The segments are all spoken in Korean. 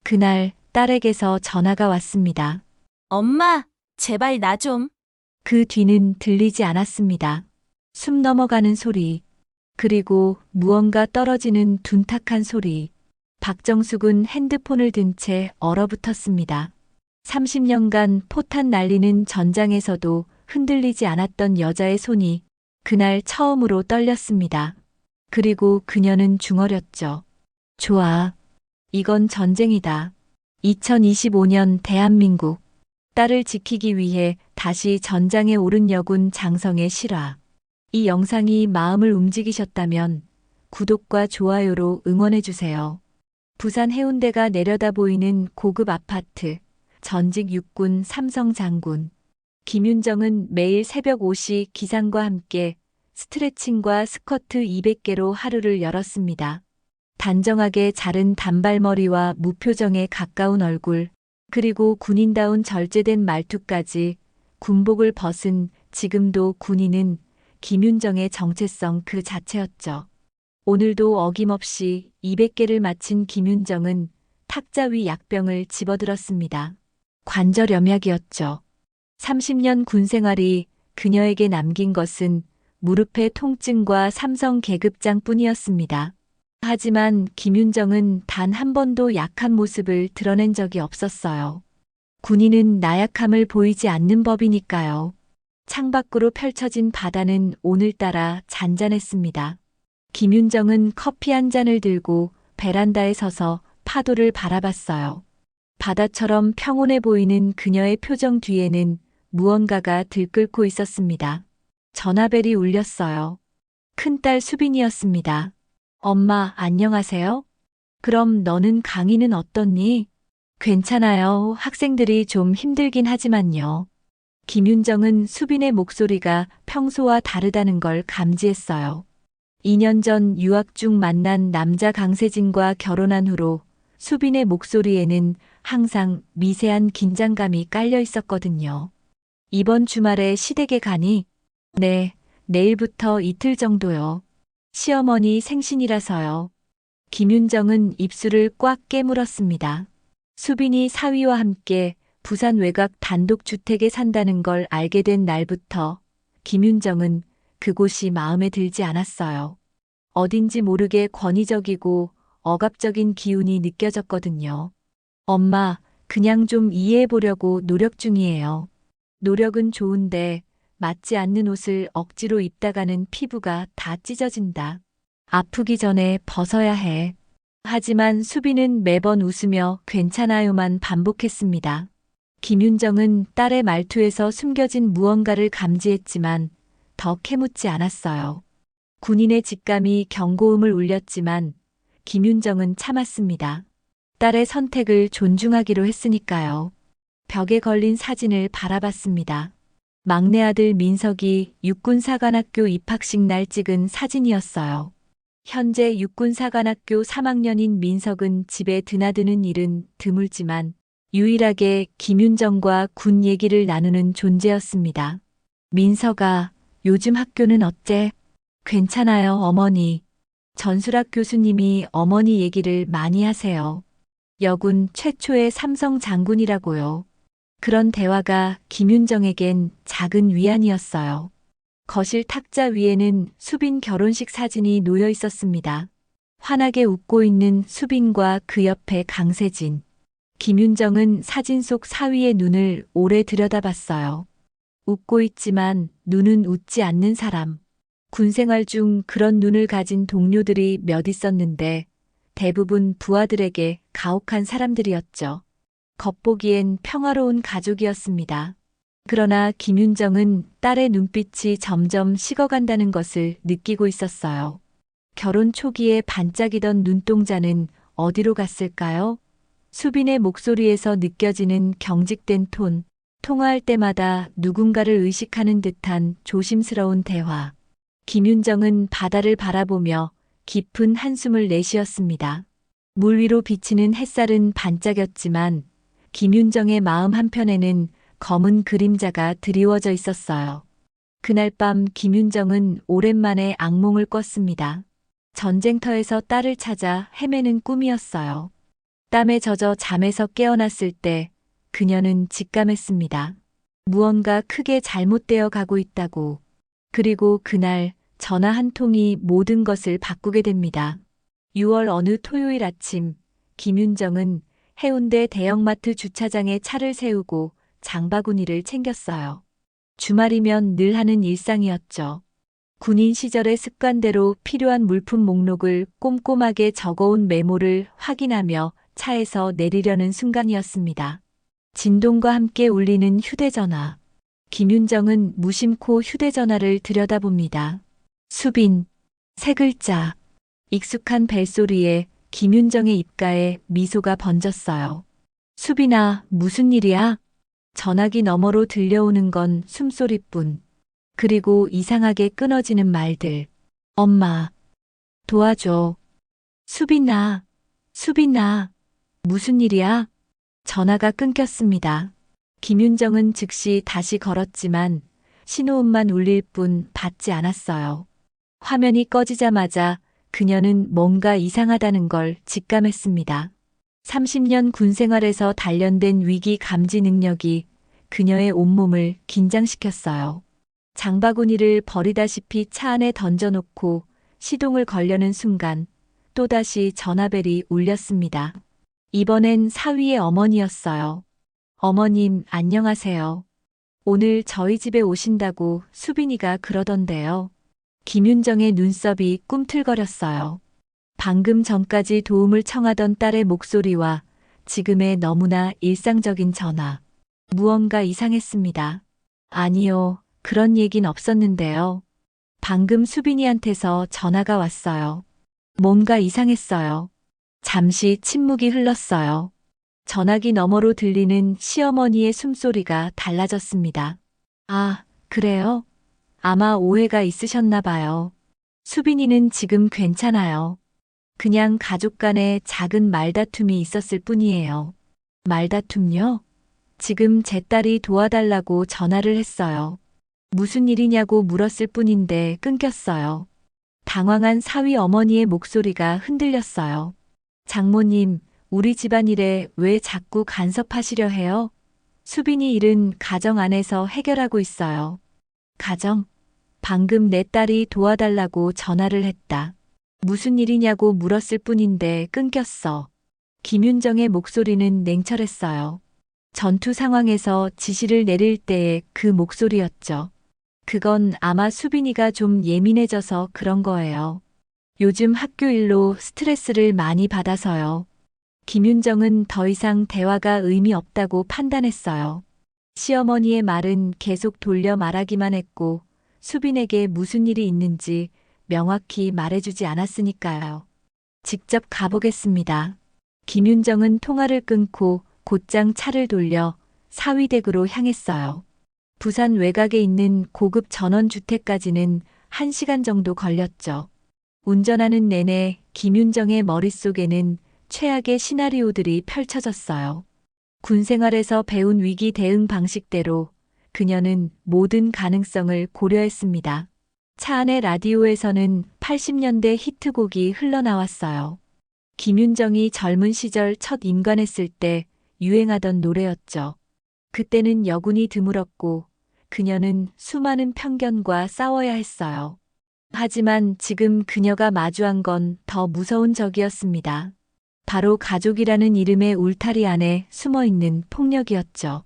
그날 딸에게서 전화가 왔습니다. 엄마, 제발 나 좀. 그 뒤는 들리지 않았습니다. 숨 넘어가는 소리, 그리고 무언가 떨어지는 둔탁한 소리. 박정숙은 핸드폰을 든 채 얼어붙었습니다. 30년간 포탄 날리는 전장에서도 흔들리지 않았던 여자의 손이 그날 처음으로 떨렸습니다. 그리고 그녀는 중얼였죠. 좋아. 이건 전쟁이다. 2025년 대한민국. 딸을 지키기 위해 다시 전장에 오른 여군 장성의 실화. 이 영상이 마음을 움직이셨다면 구독과 좋아요로 응원해주세요. 부산 해운대가 내려다 보이는 고급 아파트, 전직 육군 삼성 장군. 김윤정은 매일 새벽 5시 기상과 함께 스트레칭과 스쿼트 200개로 하루를 열었습니다. 단정하게 자른 단발머리와 무표정에 가까운 얼굴, 그리고 군인다운 절제된 말투까지 군복을 벗은 지금도 군인은 김윤정의 정체성 그 자체였죠. 오늘도 어김없이 200개를 마친 김윤정은 탁자 위 약병을 집어들었습니다. 관절염약이었죠. 30년 군 생활이 그녀에게 남긴 것은 무릎의 통증과 삼성 계급장뿐이었습니다. 하지만 김윤정은 단 한 번도 약한 모습을 드러낸 적이 없었어요. 군인은 나약함을 보이지 않는 법이니까요. 창밖으로 펼쳐진 바다는 오늘따라 잔잔했습니다. 김윤정은 커피 한 잔을 들고 베란다에 서서 파도를 바라봤어요. 바다처럼 평온해 보이는 그녀의 표정 뒤에는 무언가가 들끓고 있었습니다. 전화벨이 울렸어요. 큰딸 수빈이었습니다. 엄마, 안녕하세요? 그럼 너는 강의는 어떻니? 괜찮아요. 학생들이 좀 힘들긴 하지만요. 김윤정은 수빈의 목소리가 평소와 다르다는 걸 감지했어요. 2년 전 유학 중 만난 남자 강세진과 결혼한 후로 수빈의 목소리에는 항상 미세한 긴장감이 깔려 있었거든요. 이번 주말에 시댁에 가니? 네, 내일부터 이틀 정도요. 시어머니 생신이라서요. 김윤정은 입술을 꽉 깨물었습니다. 수빈이 사위와 함께 부산 외곽 단독주택에 산다는 걸 알게 된 날부터 김윤정은 그곳이 마음에 들지 않았어요. 어딘지 모르게 권위적이고 억압적인 기운이 느껴졌거든요. 엄마, 그냥 좀 이해해 보려고 노력 중이에요. 노력은 좋은데 맞지 않는 옷을 억지로 입다가는 피부가 다 찢어진다. 아프기 전에 벗어야 해. 하지만 수빈은 매번 웃으며 괜찮아요만 반복했습니다. 김윤정은 딸의 말투에서 숨겨진 무언가를 감지했지만 더 캐묻지 않았어요. 군인의 직감이 경고음을 울렸지만 김윤정은 참았습니다. 딸의 선택을 존중하기로 했으니까요. 벽에 걸린 사진을 바라봤습니다. 막내 아들 민석이 육군사관학교 입학식 날 찍은 사진이었어요. 현재 육군사관학교 3학년인 민석은 집에 드나드는 일은 드물지만 유일하게 김윤정과 군 얘기를 나누는 존재였습니다. 민석아, 요즘 학교는 어째? 괜찮아요, 어머니. 전술학 교수님이 어머니 얘기를 많이 하세요. 여군 최초의 삼성 장군이라고요. 그런 대화가 김윤정에겐 작은 위안이었어요. 거실 탁자 위에는 수빈 결혼식 사진이 놓여 있었습니다. 환하게 웃고 있는 수빈과 그 옆에 강세진. 김윤정은 사진 속 사위의 눈을 오래 들여다봤어요. 웃고 있지만 눈은 웃지 않는 사람. 군생활 중 그런 눈을 가진 동료들이 몇 있었는데 대부분 부하들에게 가혹한 사람들이었죠. 겉보기엔 평화로운 가족이었습니다. 그러나 김윤정은 딸의 눈빛이 점점 식어간다는 것을 느끼고 있었어요. 결혼 초기에 반짝이던 눈동자는 어디로 갔을까요? 수빈의 목소리에서 느껴지는 경직된 톤, 통화할 때마다 누군가를 의식하는 듯한 조심스러운 대화. 김윤정은 바다를 바라보며 깊은 한숨을 내쉬었습니다. 물 위로 비치는 햇살은 반짝였지만 김윤정의 마음 한편에는 검은 그림자가 드리워져 있었어요. 그날 밤 김윤정은 오랜만에 악몽을 꿨습니다. 전쟁터에서 딸을 찾아 헤매는 꿈이었어요. 땀에 젖어 잠에서 깨어났을 때 그녀는 직감했습니다. 무언가 크게 잘못되어 가고 있다고. 그리고 그날 전화 한 통이 모든 것을 바꾸게 됩니다. 6월 어느 토요일 아침, 김윤정은 해운대 대형마트 주차장에 차를 세우고 장바구니를 챙겼어요. 주말이면 늘 하는 일상이었죠. 군인 시절의 습관대로 필요한 물품 목록을 꼼꼼하게 적어온 메모를 확인하며 차에서 내리려는 순간이었습니다. 진동과 함께 울리는 휴대전화. 김윤정은 무심코 휴대전화를 들여다봅니다. 수빈. 세 글자. 익숙한 벨소리에 김윤정의 입가에 미소가 번졌어요. 수빈아, 무슨 일이야? 전화기 너머로 들려오는 건 숨소리뿐. 그리고 이상하게 끊어지는 말들. 엄마. 도와줘. 수빈아. 수빈아. 무슨 일이야? 전화가 끊겼습니다. 김윤정은 즉시 다시 걸었지만 신호음만 울릴 뿐 받지 않았어요. 화면이 꺼지자마자 그녀는 뭔가 이상하다는 걸 직감했습니다. 30년 군 생활에서 단련된 위기 감지 능력이 그녀의 온몸을 긴장시켰어요. 장바구니를 버리다시피 차 안에 던져놓고 시동을 걸려는 순간 또다시 전화벨이 울렸습니다. 이번엔 사위의 어머니였어요. 어머님, 안녕하세요. 오늘 저희 집에 오신다고 수빈이가 그러던데요. 김윤정의 눈썹이 꿈틀거렸어요. 방금 전까지 도움을 청하던 딸의 목소리와 지금의 너무나 일상적인 전화. 무언가 이상했습니다. 아니요, 그런 얘긴 없었는데요. 방금 수빈이한테서 전화가 왔어요. 뭔가 이상했어요. 잠시 침묵이 흘렀어요. 전화기 너머로 들리는 시어머니의 숨소리가 달라졌습니다. 아, 그래요? 아마 오해가 있으셨나 봐요. 수빈이는 지금 괜찮아요. 그냥 가족 간에 작은 말다툼이 있었을 뿐이에요. 말다툼요? 지금 제 딸이 도와달라고 전화를 했어요. 무슨 일이냐고 물었을 뿐인데 끊겼어요. 당황한 사위 어머니의 목소리가 흔들렸어요. 장모님, 우리 집안일에 왜 자꾸 간섭하시려 해요? 수빈이 일은 가정 안에서 해결하고 있어요. 가정? 방금 내 딸이 도와달라고 전화를 했다. 무슨 일이냐고 물었을 뿐인데 끊겼어. 김윤정의 목소리는 냉철했어요. 전투 상황에서 지시를 내릴 때의 그 목소리였죠. 그건 아마 수빈이가 좀 예민해져서 그런 거예요. 요즘 학교 일로 스트레스를 많이 받아서요. 김윤정은 더 이상 대화가 의미 없다고 판단했어요. 시어머니의 말은 계속 돌려 말하기만 했고 수빈에게 무슨 일이 있는지 명확히 말해주지 않았으니까요. 직접 가보겠습니다. 김윤정은 통화를 끊고 곧장 차를 돌려 사위댁으로 향했어요. 부산 외곽에 있는 고급 전원주택까지는 1시간 정도 걸렸죠. 운전하는 내내 김윤정의 머릿속에는 최악의 시나리오들이 펼쳐졌어요. 군 생활에서 배운 위기 대응 방식대로 그녀는 모든 가능성을 고려했습니다. 차 안의 라디오에서는 80년대 히트곡이 흘러나왔어요. 김윤정이 젊은 시절 첫 임관했을 때 유행하던 노래였죠. 그때는 여군이 드물었고 그녀는 수많은 편견과 싸워야 했어요. 하지만 지금 그녀가 마주한 건 더 무서운 적이었습니다. 바로 가족이라는 이름의 울타리 안에 숨어있는 폭력이었죠.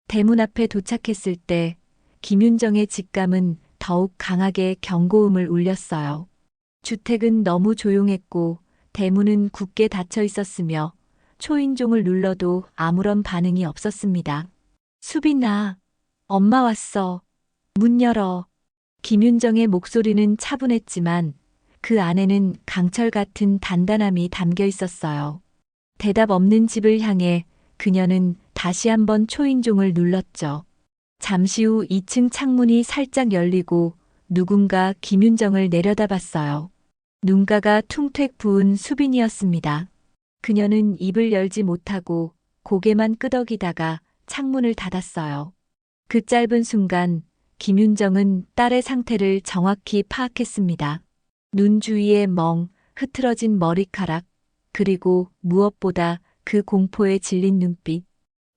대문 앞에 도착했을 때 김윤정의 직감은 더욱 강하게 경고음을 울렸어요. 주택은 너무 조용했고 대문은 굳게 닫혀 있었으며 초인종을 눌러도 아무런 반응이 없었습니다. 수빈아, 엄마 왔어. 문 열어. 김윤정의 목소리는 차분했지만 그 안에는 강철 같은 단단함이 담겨 있었어요. 대답 없는 집을 향해 그녀는 다시 한번 초인종을 눌렀죠. 잠시 후 2층 창문이 살짝 열리고 누군가 김윤정을 내려다봤어요. 눈가가 퉁택 부은 수빈이었습니다. 그녀는 입을 열지 못하고 고개만 끄덕이다가 창문을 닫았어요. 그 짧은 순간 김윤정은 딸의 상태를 정확히 파악했습니다. 눈 주위의 멍, 흐트러진 머리카락, 그리고 무엇보다 그 공포에 질린 눈빛.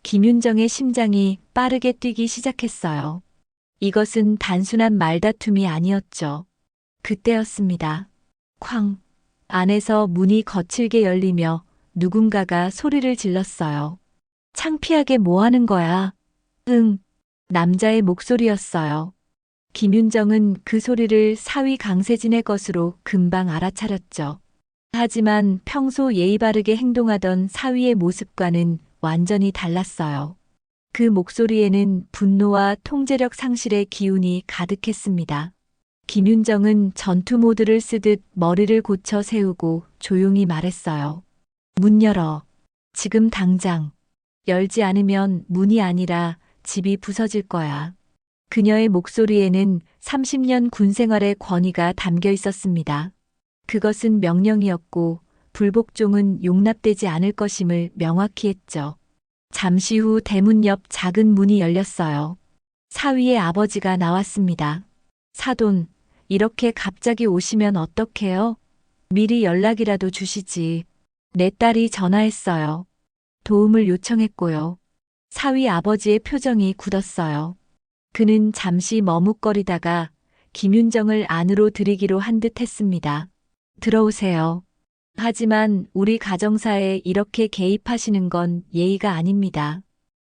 김윤정의 심장이 빠르게 뛰기 시작했어요. 이것은 단순한 말다툼이 아니었죠. 그때였습니다. 쾅. 안에서 문이 거칠게 열리며 누군가가 소리를 질렀어요. 창피하게 뭐 하는 거야? 응. 남자의 목소리였어요. 김윤정은 그 소리를 사위 강세진의 것으로 금방 알아차렸죠. 하지만 평소 예의 바르게 행동하던 사위의 모습과는 완전히 달랐어요. 그 목소리에는 분노와 통제력 상실의 기운이 가득했습니다. 김윤정은 전투 모드를 쓰듯 머리를 고쳐 세우고 조용히 말했어요. 문 열어. 지금 당장. 열지 않으면 문이 아니라 집이 부서질 거야. 그녀의 목소리에는 30년 군 생활의 권위가 담겨 있었습니다. 그것은 명령이었고 불복종은 용납되지 않을 것임을 명확히 했죠. 잠시 후 대문 옆 작은 문이 열렸어요. 사위의 아버지가 나왔습니다. 사돈, 이렇게 갑자기 오시면 어떡해요? 미리 연락이라도 주시지. 내 딸이 전화했어요. 도움을 요청했고요. 사위 아버지의 표정이 굳었어요. 그는 잠시 머뭇거리다가 김윤정을 안으로 들이기로 한 듯 했습니다. 들어오세요. 하지만 우리 가정사에 이렇게 개입하시는 건 예의가 아닙니다.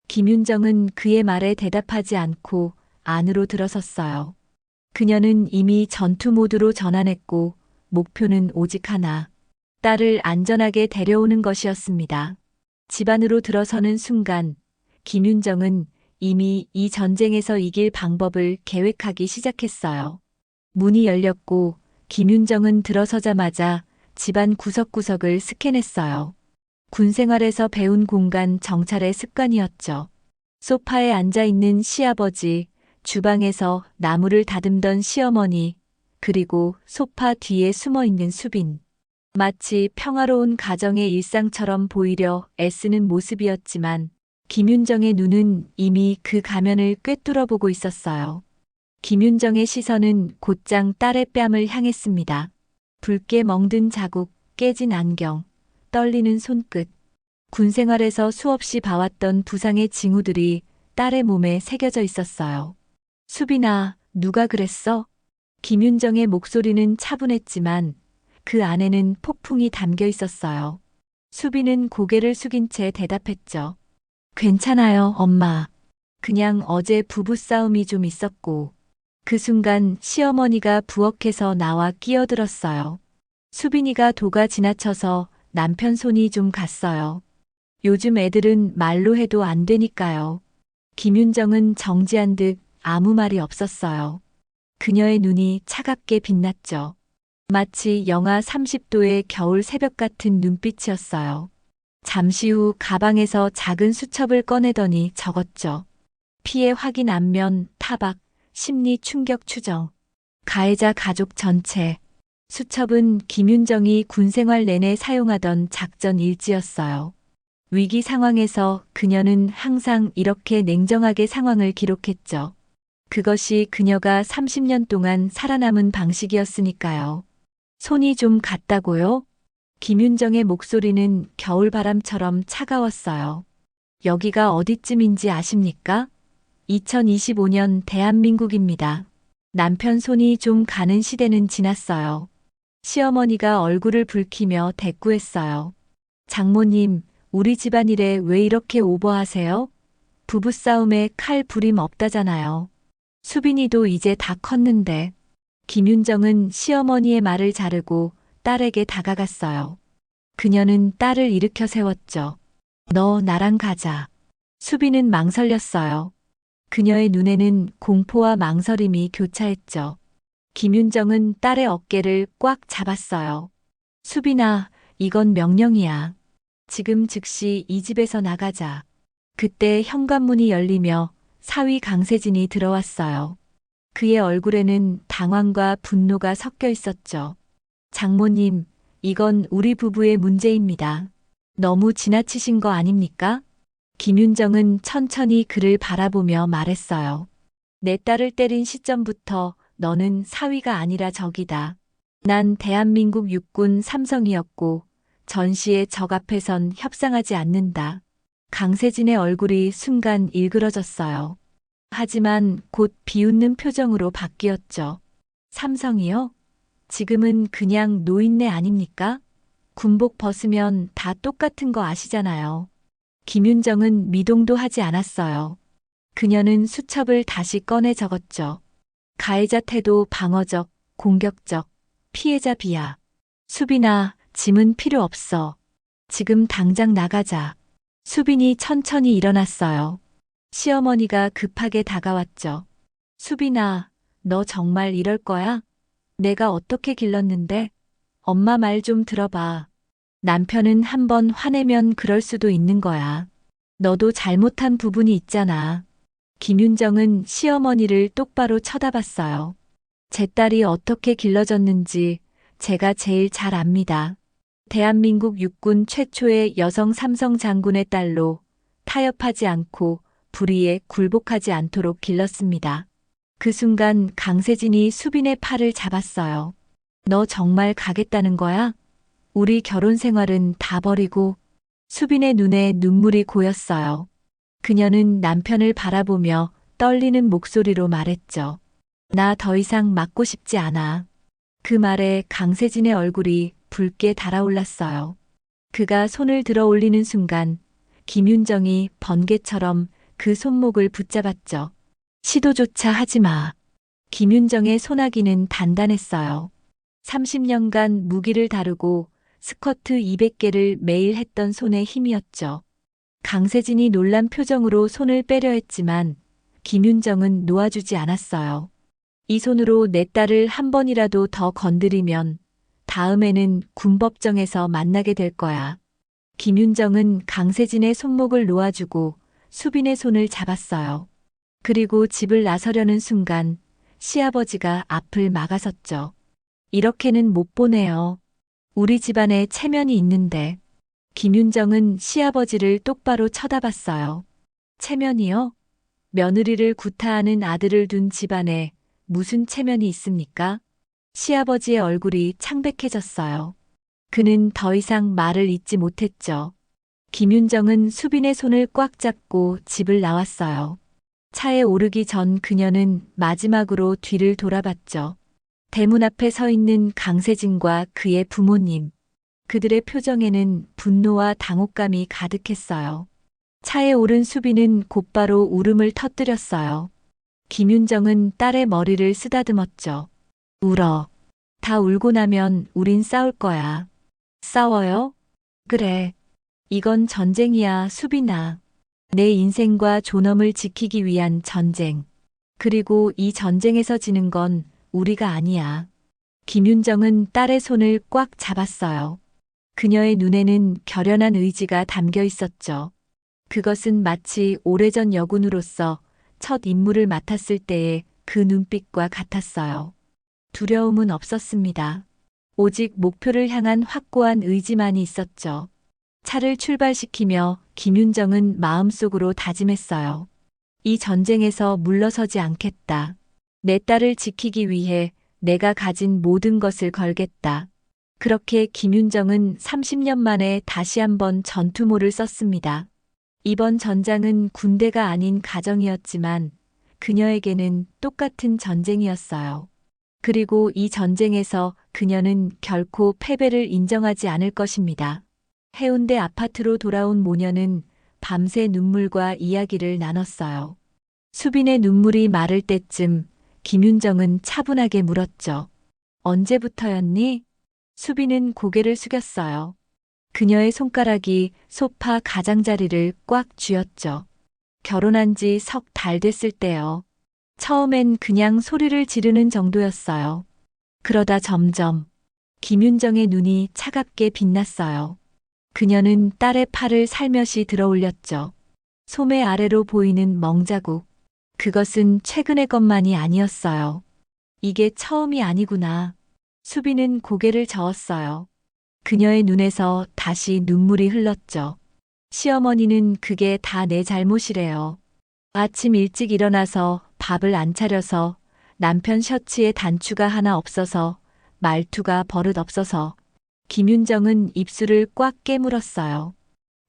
김윤정은 그의 말에 대답하지 않고 안으로 들어섰어요. 그녀는 이미 전투 모드로 전환했고 목표는 오직 하나, 딸을 안전하게 데려오는 것이었습니다. 집 안으로 들어서는 순간 김윤정은 이미 이 전쟁에서 이길 방법을 계획하기 시작했어요. 문이 열렸고 김윤정은 들어서자마자 집안 구석구석을 스캔했어요. 군 생활에서 배운 공간 정찰의 습관이었죠. 소파에 앉아 있는 시아버지, 주방에서 나무를 다듬던 시어머니, 그리고 소파 뒤에 숨어 있는 수빈. 마치 평화로운 가정의 일상처럼 보이려 애쓰는 모습이었지만 김윤정의 눈은 이미 그 가면을 꿰뚫어 보고 있었어요. 김윤정의 시선은 곧장 딸의 뺨을 향했습니다. 붉게 멍든 자국, 깨진 안경, 떨리는 손끝. 군 생활에서 수없이 봐왔던 부상의 징후들이 딸의 몸에 새겨져 있었어요. 수빈아, 누가 그랬어? 김윤정의 목소리는 차분했지만 그 안에는 폭풍이 담겨 있었어요. 수빈은 고개를 숙인 채 대답했죠. 괜찮아요, 엄마. 그냥 어제 부부싸움이 좀 있었고. 그 순간 시어머니가 부엌에서 나와 끼어들었어요. 수빈이가 도가 지나쳐서 남편 손이 좀 갔어요. 요즘 애들은 말로 해도 안 되니까요. 김윤정은 정지한 듯 아무 말이 없었어요. 그녀의 눈이 차갑게 빛났죠. 마치 영하 30도의 겨울 새벽 같은 눈빛이었어요. 잠시 후 가방에서 작은 수첩을 꺼내더니 적었죠. 피해 확인 안면, 타박, 심리 충격 추정, 가해자 가족 전체. 수첩은 김윤정이 군 생활 내내 사용하던 작전 일지였어요. 위기 상황에서 그녀는 항상 이렇게 냉정하게 상황을 기록했죠. 그것이 그녀가 30년 동안 살아남은 방식이었으니까요. 손이 좀 갔다고요? 김윤정의 목소리는 겨울바람처럼 차가웠어요. 여기가 어디쯤인지 아십니까? 2025년 대한민국입니다. 남편 손이 좀 가는 시대는 지났어요. 시어머니가 얼굴을 붉히며 대꾸했어요. 장모님, 우리 집안일에 왜 이렇게 오버하세요? 부부싸움에 칼 부림 없다잖아요. 수빈이도 이제 다 컸는데. 김윤정은 시어머니의 말을 자르고 딸에게 다가갔어요. 그녀는 딸을 일으켜 세웠죠. 너 나랑 가자. 수빈은 망설였어요. 그녀의 눈에는 공포와 망설임이 교차했죠. 김윤정은 딸의 어깨를 꽉 잡았어요. 수빈아, 이건 명령이야. 지금 즉시 이 집에서 나가자. 그때 현관문이 열리며 사위 강세진이 들어왔어요. 그의 얼굴에는 당황과 분노가 섞여 있었죠. 장모님, 이건 우리 부부의 문제입니다. 너무 지나치신 거 아닙니까? 김윤정은 천천히 그를 바라보며 말했어요. 내 딸을 때린 시점부터 너는 사위가 아니라 적이다. 난 대한민국 육군 삼성이었고 전시의 적 앞에선 협상하지 않는다. 강세진의 얼굴이 순간 일그러졌어요. 하지만 곧 비웃는 표정으로 바뀌었죠. 삼성이요? 지금은 그냥 노인네 아닙니까? 군복 벗으면 다 똑같은 거 아시잖아요. 김윤정은 미동도 하지 않았어요. 그녀는 수첩을 다시 꺼내 적었죠. 가해자 태도 방어적, 공격적, 피해자 비하. 수빈아, 짐은 필요 없어. 지금 당장 나가자. 수빈이 천천히 일어났어요. 시어머니가 급하게 다가왔죠. 수빈아, 너 정말 이럴 거야? 내가 어떻게 길렀는데? 엄마 말 좀 들어봐. 남편은 한번 화내면 그럴 수도 있는 거야. 너도 잘못한 부분이 있잖아. 김윤정은 시어머니를 똑바로 쳐다봤어요. 제 딸이 어떻게 길러졌는지 제가 제일 잘 압니다. 대한민국 육군 최초의 여성 삼성 장군의 딸로 타협하지 않고 불의에 굴복하지 않도록 길렀습니다. 그 순간 강세진이 수빈의 팔을 잡았어요. 너 정말 가겠다는 거야? 우리 결혼 생활은 다 버리고. 수빈의 눈에 눈물이 고였어요. 그녀는 남편을 바라보며 떨리는 목소리로 말했죠. 나 더 이상 맞고 싶지 않아. 그 말에 강세진의 얼굴이 붉게 달아올랐어요. 그가 손을 들어 올리는 순간 김윤정이 번개처럼 그 손목을 붙잡았죠. 시도조차 하지 마. 김윤정의 손아귀는 단단했어요. 30년간 무기를 다루고 스쿼트 200개를 매일 했던 손의 힘이었죠. 강세진이 놀란 표정으로 손을 빼려 했지만 김윤정은 놓아주지 않았어요. 이 손으로 내 딸을 한 번이라도 더 건드리면 다음에는 군법정에서 만나게 될 거야. 김윤정은 강세진의 손목을 놓아주고 수빈의 손을 잡았어요. 그리고 집을 나서려는 순간 시아버지가 앞을 막아섰죠. 이렇게는 못 보내요. 우리 집안에 체면이 있는데. 김윤정은 시아버지를 똑바로 쳐다봤어요. 체면이요? 며느리를 구타하는 아들을 둔 집안에 무슨 체면이 있습니까? 시아버지의 얼굴이 창백해졌어요. 그는 더 이상 말을 잇지 못했죠. 김윤정은 수빈의 손을 꽉 잡고 집을 나왔어요. 차에 오르기 전 그녀는 마지막으로 뒤를 돌아봤죠. 대문 앞에 서 있는 강세진과 그의 부모님. 그들의 표정에는 분노와 당혹감이 가득했어요. 차에 오른 수빈은 곧바로 울음을 터뜨렸어요. 김윤정은 딸의 머리를 쓰다듬었죠. 울어. 다 울고 나면 우린 싸울 거야. 싸워요? 그래. 이건 전쟁이야, 수빈아. 내 인생과 존엄을 지키기 위한 전쟁. 그리고 이 전쟁에서 지는 건 우리가 아니야. 김윤정은 딸의 손을 꽉 잡았어요. 그녀의 눈에는 결연한 의지가 담겨 있었죠. 그것은 마치 오래전 여군으로서 첫 임무를 맡았을 때의 그 눈빛과 같았어요. 두려움은 없었습니다. 오직 목표를 향한 확고한 의지만이 있었죠. 차를 출발시키며 김윤정은 마음속으로 다짐했어요. 이 전쟁에서 물러서지 않겠다. 내 딸을 지키기 위해 내가 가진 모든 것을 걸겠다. 그렇게 김윤정은 30년 만에 다시 한번 전투모를 썼습니다. 이번 전장은 군대가 아닌 가정이었지만 그녀에게는 똑같은 전쟁이었어요. 그리고 이 전쟁에서 그녀는 결코 패배를 인정하지 않을 것입니다. 해운대 아파트로 돌아온 모녀는 밤새 눈물과 이야기를 나눴어요. 수빈의 눈물이 마를 때쯤 김윤정은 차분하게 물었죠. 언제부터였니? 수빈은 고개를 숙였어요. 그녀의 손가락이 소파 가장자리를 꽉 쥐었죠. 결혼한 지 석 달 됐을 때요. 처음엔 그냥 소리를 지르는 정도였어요. 그러다 점점 김윤정의 눈이 차갑게 빛났어요. 그녀는 딸의 팔을 살며시 들어 올렸죠. 소매 아래로 보이는 멍자국. 그것은 최근의 것만이 아니었어요. 이게 처음이 아니구나. 수빈은 고개를 저었어요. 그녀의 눈에서 다시 눈물이 흘렀죠. 시어머니는 그게 다 내 잘못이래요. 아침 일찍 일어나서 밥을 안 차려서 남편 셔츠에 단추가 하나 없어서 말투가 버릇 없어서 김윤정은 입술을 꽉 깨물었어요.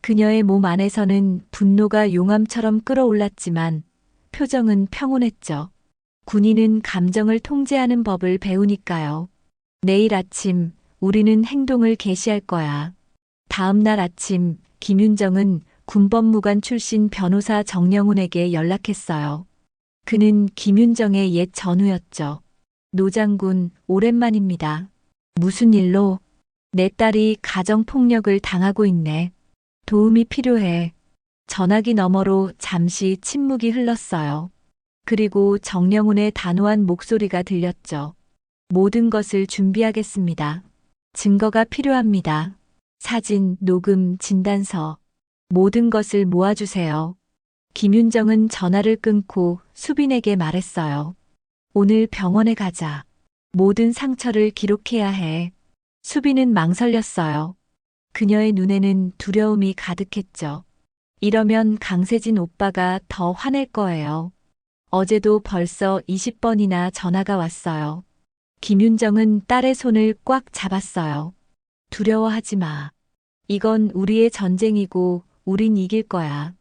그녀의 몸 안에서는 분노가 용암처럼 끓어올랐지만 표정은 평온했죠. 군인은 감정을 통제하는 법을 배우니까요. 내일 아침 우리는 행동을 개시할 거야. 다음 날 아침 김윤정은 군법무관 출신 변호사 정영훈에게 연락했어요. 그는 김윤정의 옛 전우였죠. 노 장군, 오랜만입니다. 무슨 일로? 내 딸이 가정폭력을 당하고 있네. 도움이 필요해. 전화기 너머로 잠시 침묵이 흘렀어요. 그리고 정영훈의 단호한 목소리가 들렸죠. 모든 것을 준비하겠습니다. 증거가 필요합니다. 사진, 녹음, 진단서. 모든 것을 모아주세요. 김윤정은 전화를 끊고 수빈에게 말했어요. 오늘 병원에 가자. 모든 상처를 기록해야 해. 수빈은 망설였어요. 그녀의 눈에는 두려움이 가득했죠. 이러면 강세진 오빠가 더 화낼 거예요. 어제도 벌써 20번이나 전화가 왔어요. 김윤정은 딸의 손을 꽉 잡았어요. 두려워하지 마. 이건 우리의 전쟁이고 우린 이길 거야.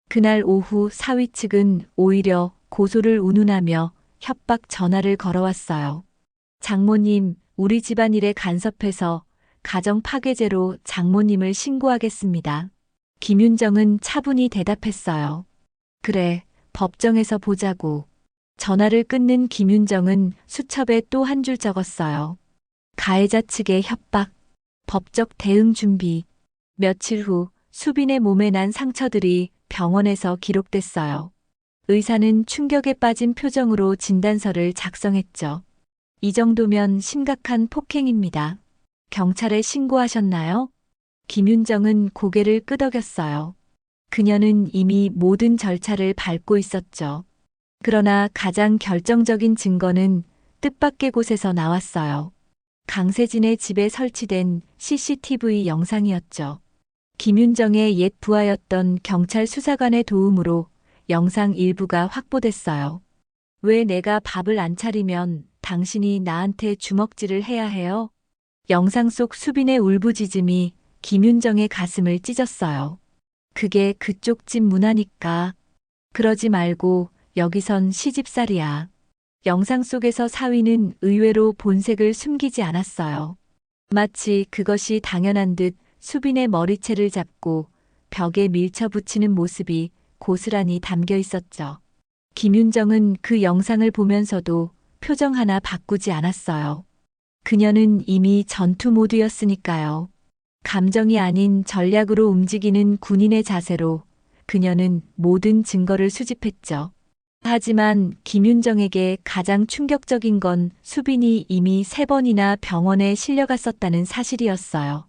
그날 오후 사위 측은 오히려 고소를 운운하며 협박 전화를 걸어왔어요. 장모님, 우리 집안일에 간섭해서 가정 파괴죄로 장모님을 신고하겠습니다. 김윤정은 차분히 대답했어요. 그래, 법정에서 보자고. 전화를 끊는 김윤정은 수첩에 또 한 줄 적었어요. 가해자 측의 협박, 법적 대응 준비. 며칠 후 수빈의 몸에 난 상처들이 병원에서 기록됐어요. 의사는 충격에 빠진 표정으로 진단서를 작성했죠. 이 정도면 심각한 폭행입니다. 경찰에 신고하셨나요? 김윤정은 고개를 끄덕였어요. 그녀는 이미 모든 절차를 밟고 있었죠. 그러나 가장 결정적인 증거는 뜻밖의 곳에서 나왔어요. 강세진의 집에 설치된 CCTV 영상이었죠. 김윤정의 옛 부하였던 경찰 수사관의 도움으로 영상 일부가 확보됐어요. 왜 내가 밥을 안 차리면 당신이 나한테 주먹질을 해야 해요? 영상 속 수빈의 울부짖음이 김윤정의 가슴을 찢었어요. 그게 그쪽 집 문화니까. 그러지 말고 여기선 시집살이야. 영상 속에서 사위는 의외로 본색을 숨기지 않았어요. 마치 그것이 당연한 듯 수빈의 머리채를 잡고 벽에 밀쳐붙이는 모습이 고스란히 담겨 있었죠. 김윤정은 그 영상을 보면서도 표정 하나 바꾸지 않았어요. 그녀는 이미 전투 모드였으니까요. 감정이 아닌 전략으로 움직이는 군인의 자세로 그녀는 모든 증거를 수집했죠. 하지만 김윤정에게 가장 충격적인 건 수빈이 이미 3번이나 병원에 실려갔었다는 사실이었어요.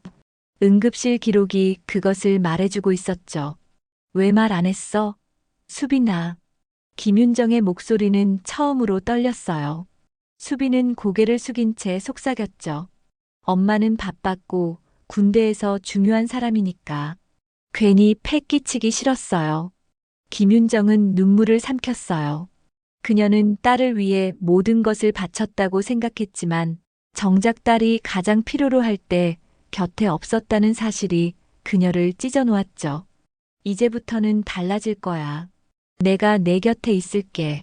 응급실 기록이 그것을 말해주고 있었죠. 왜 말 안 했어? 수빈아. 김윤정의 목소리는 처음으로 떨렸어요. 수빈은 고개를 숙인 채 속삭였죠. 엄마는 바빴고 군대에서 중요한 사람이니까. 괜히 패 끼치기 싫었어요. 김윤정은 눈물을 삼켰어요. 그녀는 딸을 위해 모든 것을 바쳤다고 생각했지만 정작 딸이 가장 필요로 할 때 곁에 없었다는 사실이 그녀를 찢어놓았죠. 이제부터는 달라질 거야. 내가 내 곁에 있을게.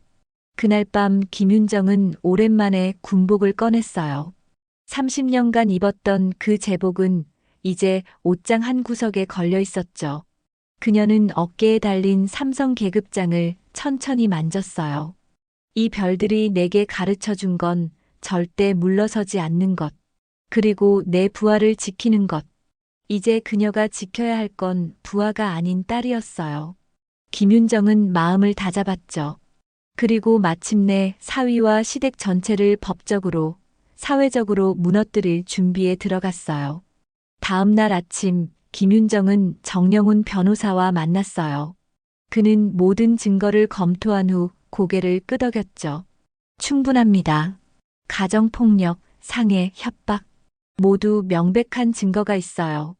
그날 밤 김윤정은 오랜만에 군복을 꺼냈어요. 30년간 입었던 그 제복은 이제 옷장 한 구석에 걸려 있었죠. 그녀는 어깨에 달린 삼성 계급장을 천천히 만졌어요. 이 별들이 내게 가르쳐 준 건 절대 물러서지 않는 것. 그리고 내 부하를 지키는 것. 이제 그녀가 지켜야 할 건 부하가 아닌 딸이었어요. 김윤정은 마음을 다잡았죠. 그리고 마침내 사위와 시댁 전체를 법적으로, 사회적으로 무너뜨릴 준비에 들어갔어요. 다음 날 아침 김윤정은 정영훈 변호사와 만났어요. 그는 모든 증거를 검토한 후 고개를 끄덕였죠. 충분합니다. 가정폭력, 상해, 협박. 모두 명백한 증거가 있어요.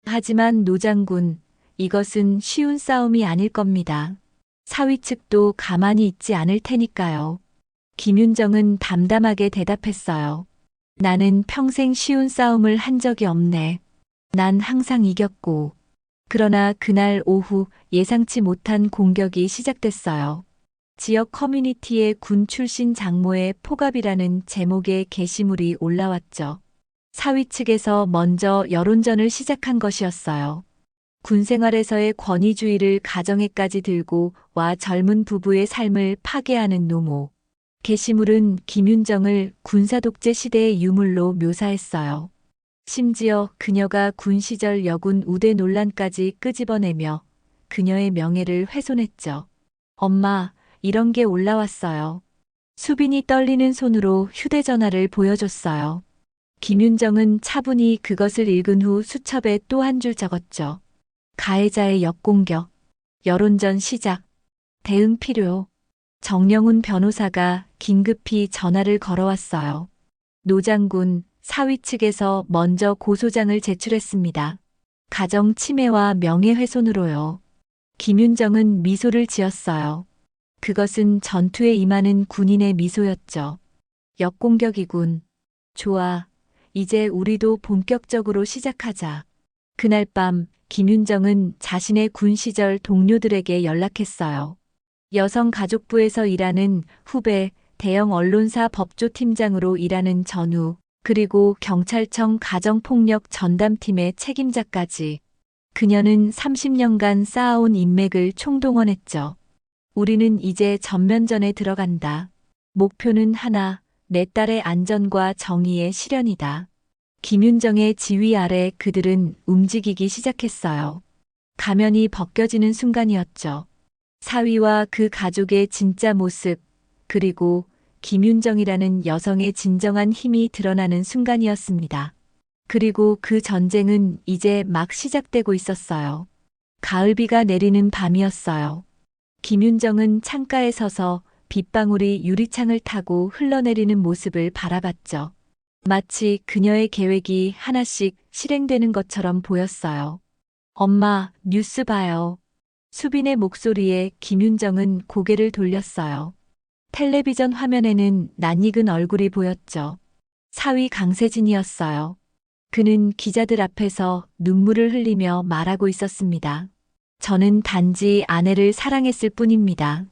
하지만 노 장군, 이것은 쉬운 싸움이 아닐 겁니다. 사위 측도 가만히 있지 않을 테니까요. 김윤정은 담담하게 대답했어요. 나는 평생 쉬운 싸움을 한 적이 없네. 난 항상 이겼고. 그러나 그날 오후 예상치 못한 공격이 시작됐어요. 지역 커뮤니티에 군 출신 장모의 포갑이라는 제목의 게시물이 올라왔죠. 사위 측에서 먼저 여론전을 시작한 것이었어요. 군 생활에서의 권위주의를 가정에까지 들고 와 젊은 부부의 삶을 파괴하는 노모. 게시물은 김윤정을 군사독재 시대의 유물로 묘사했어요. 심지어 그녀가 군 시절 여군 우대 논란까지 끄집어내며 그녀의 명예를 훼손했죠. 엄마, 이런 게 올라왔어요. 수빈이 떨리는 손으로 휴대전화를 보여줬어요. 김윤정은 차분히 그것을 읽은 후 수첩에 또 한 줄 적었죠. 가해자의 역공격, 여론전 시작, 대응 필요. 정영훈 변호사가 긴급히 전화를 걸어왔어요. 노 장군, 사위 측에서 먼저 고소장을 제출했습니다. 가정 침해와 명예훼손으로요. 김윤정은 미소를 지었어요. 그것은 전투에 임하는 군인의 미소였죠. 역공격이군. 좋아. 이제 우리도 본격적으로 시작하자. 그날 밤 김윤정은 자신의 군 시절 동료들에게 연락했어요. 여성가족부에서 일하는 후배, 대형 언론사 법조팀장으로 일하는 전우, 그리고 경찰청 가정폭력 전담팀의 책임자까지. 그녀는 30년간 쌓아온 인맥을 총동원했죠. 우리는 이제 전면전에 들어간다. 목표는 하나, 내 딸의 안전과 정의의 실현이다. 김윤정의 지휘 아래 그들은 움직이기 시작했어요. 가면이 벗겨지는 순간이었죠. 사위와 그 가족의 진짜 모습, 그리고 김윤정이라는 여성의 진정한 힘이 드러나는 순간이었습니다. 그리고 그 전쟁은 이제 막 시작되고 있었어요. 가을비가 내리는 밤이었어요. 김윤정은 창가에 서서 빗방울이 유리창을 타고 흘러내리는 모습을 바라봤죠. 마치 그녀의 계획이 하나씩 실행되는 것처럼 보였어요. 엄마, 뉴스 봐요. 수빈의 목소리에 김윤정은 고개를 돌렸어요. 텔레비전 화면에는 낯익은 얼굴이 보였죠. 사위 강세진이었어요. 그는 기자들 앞에서 눈물을 흘리며 말하고 있었습니다. 저는 단지 아내를 사랑했을 뿐입니다.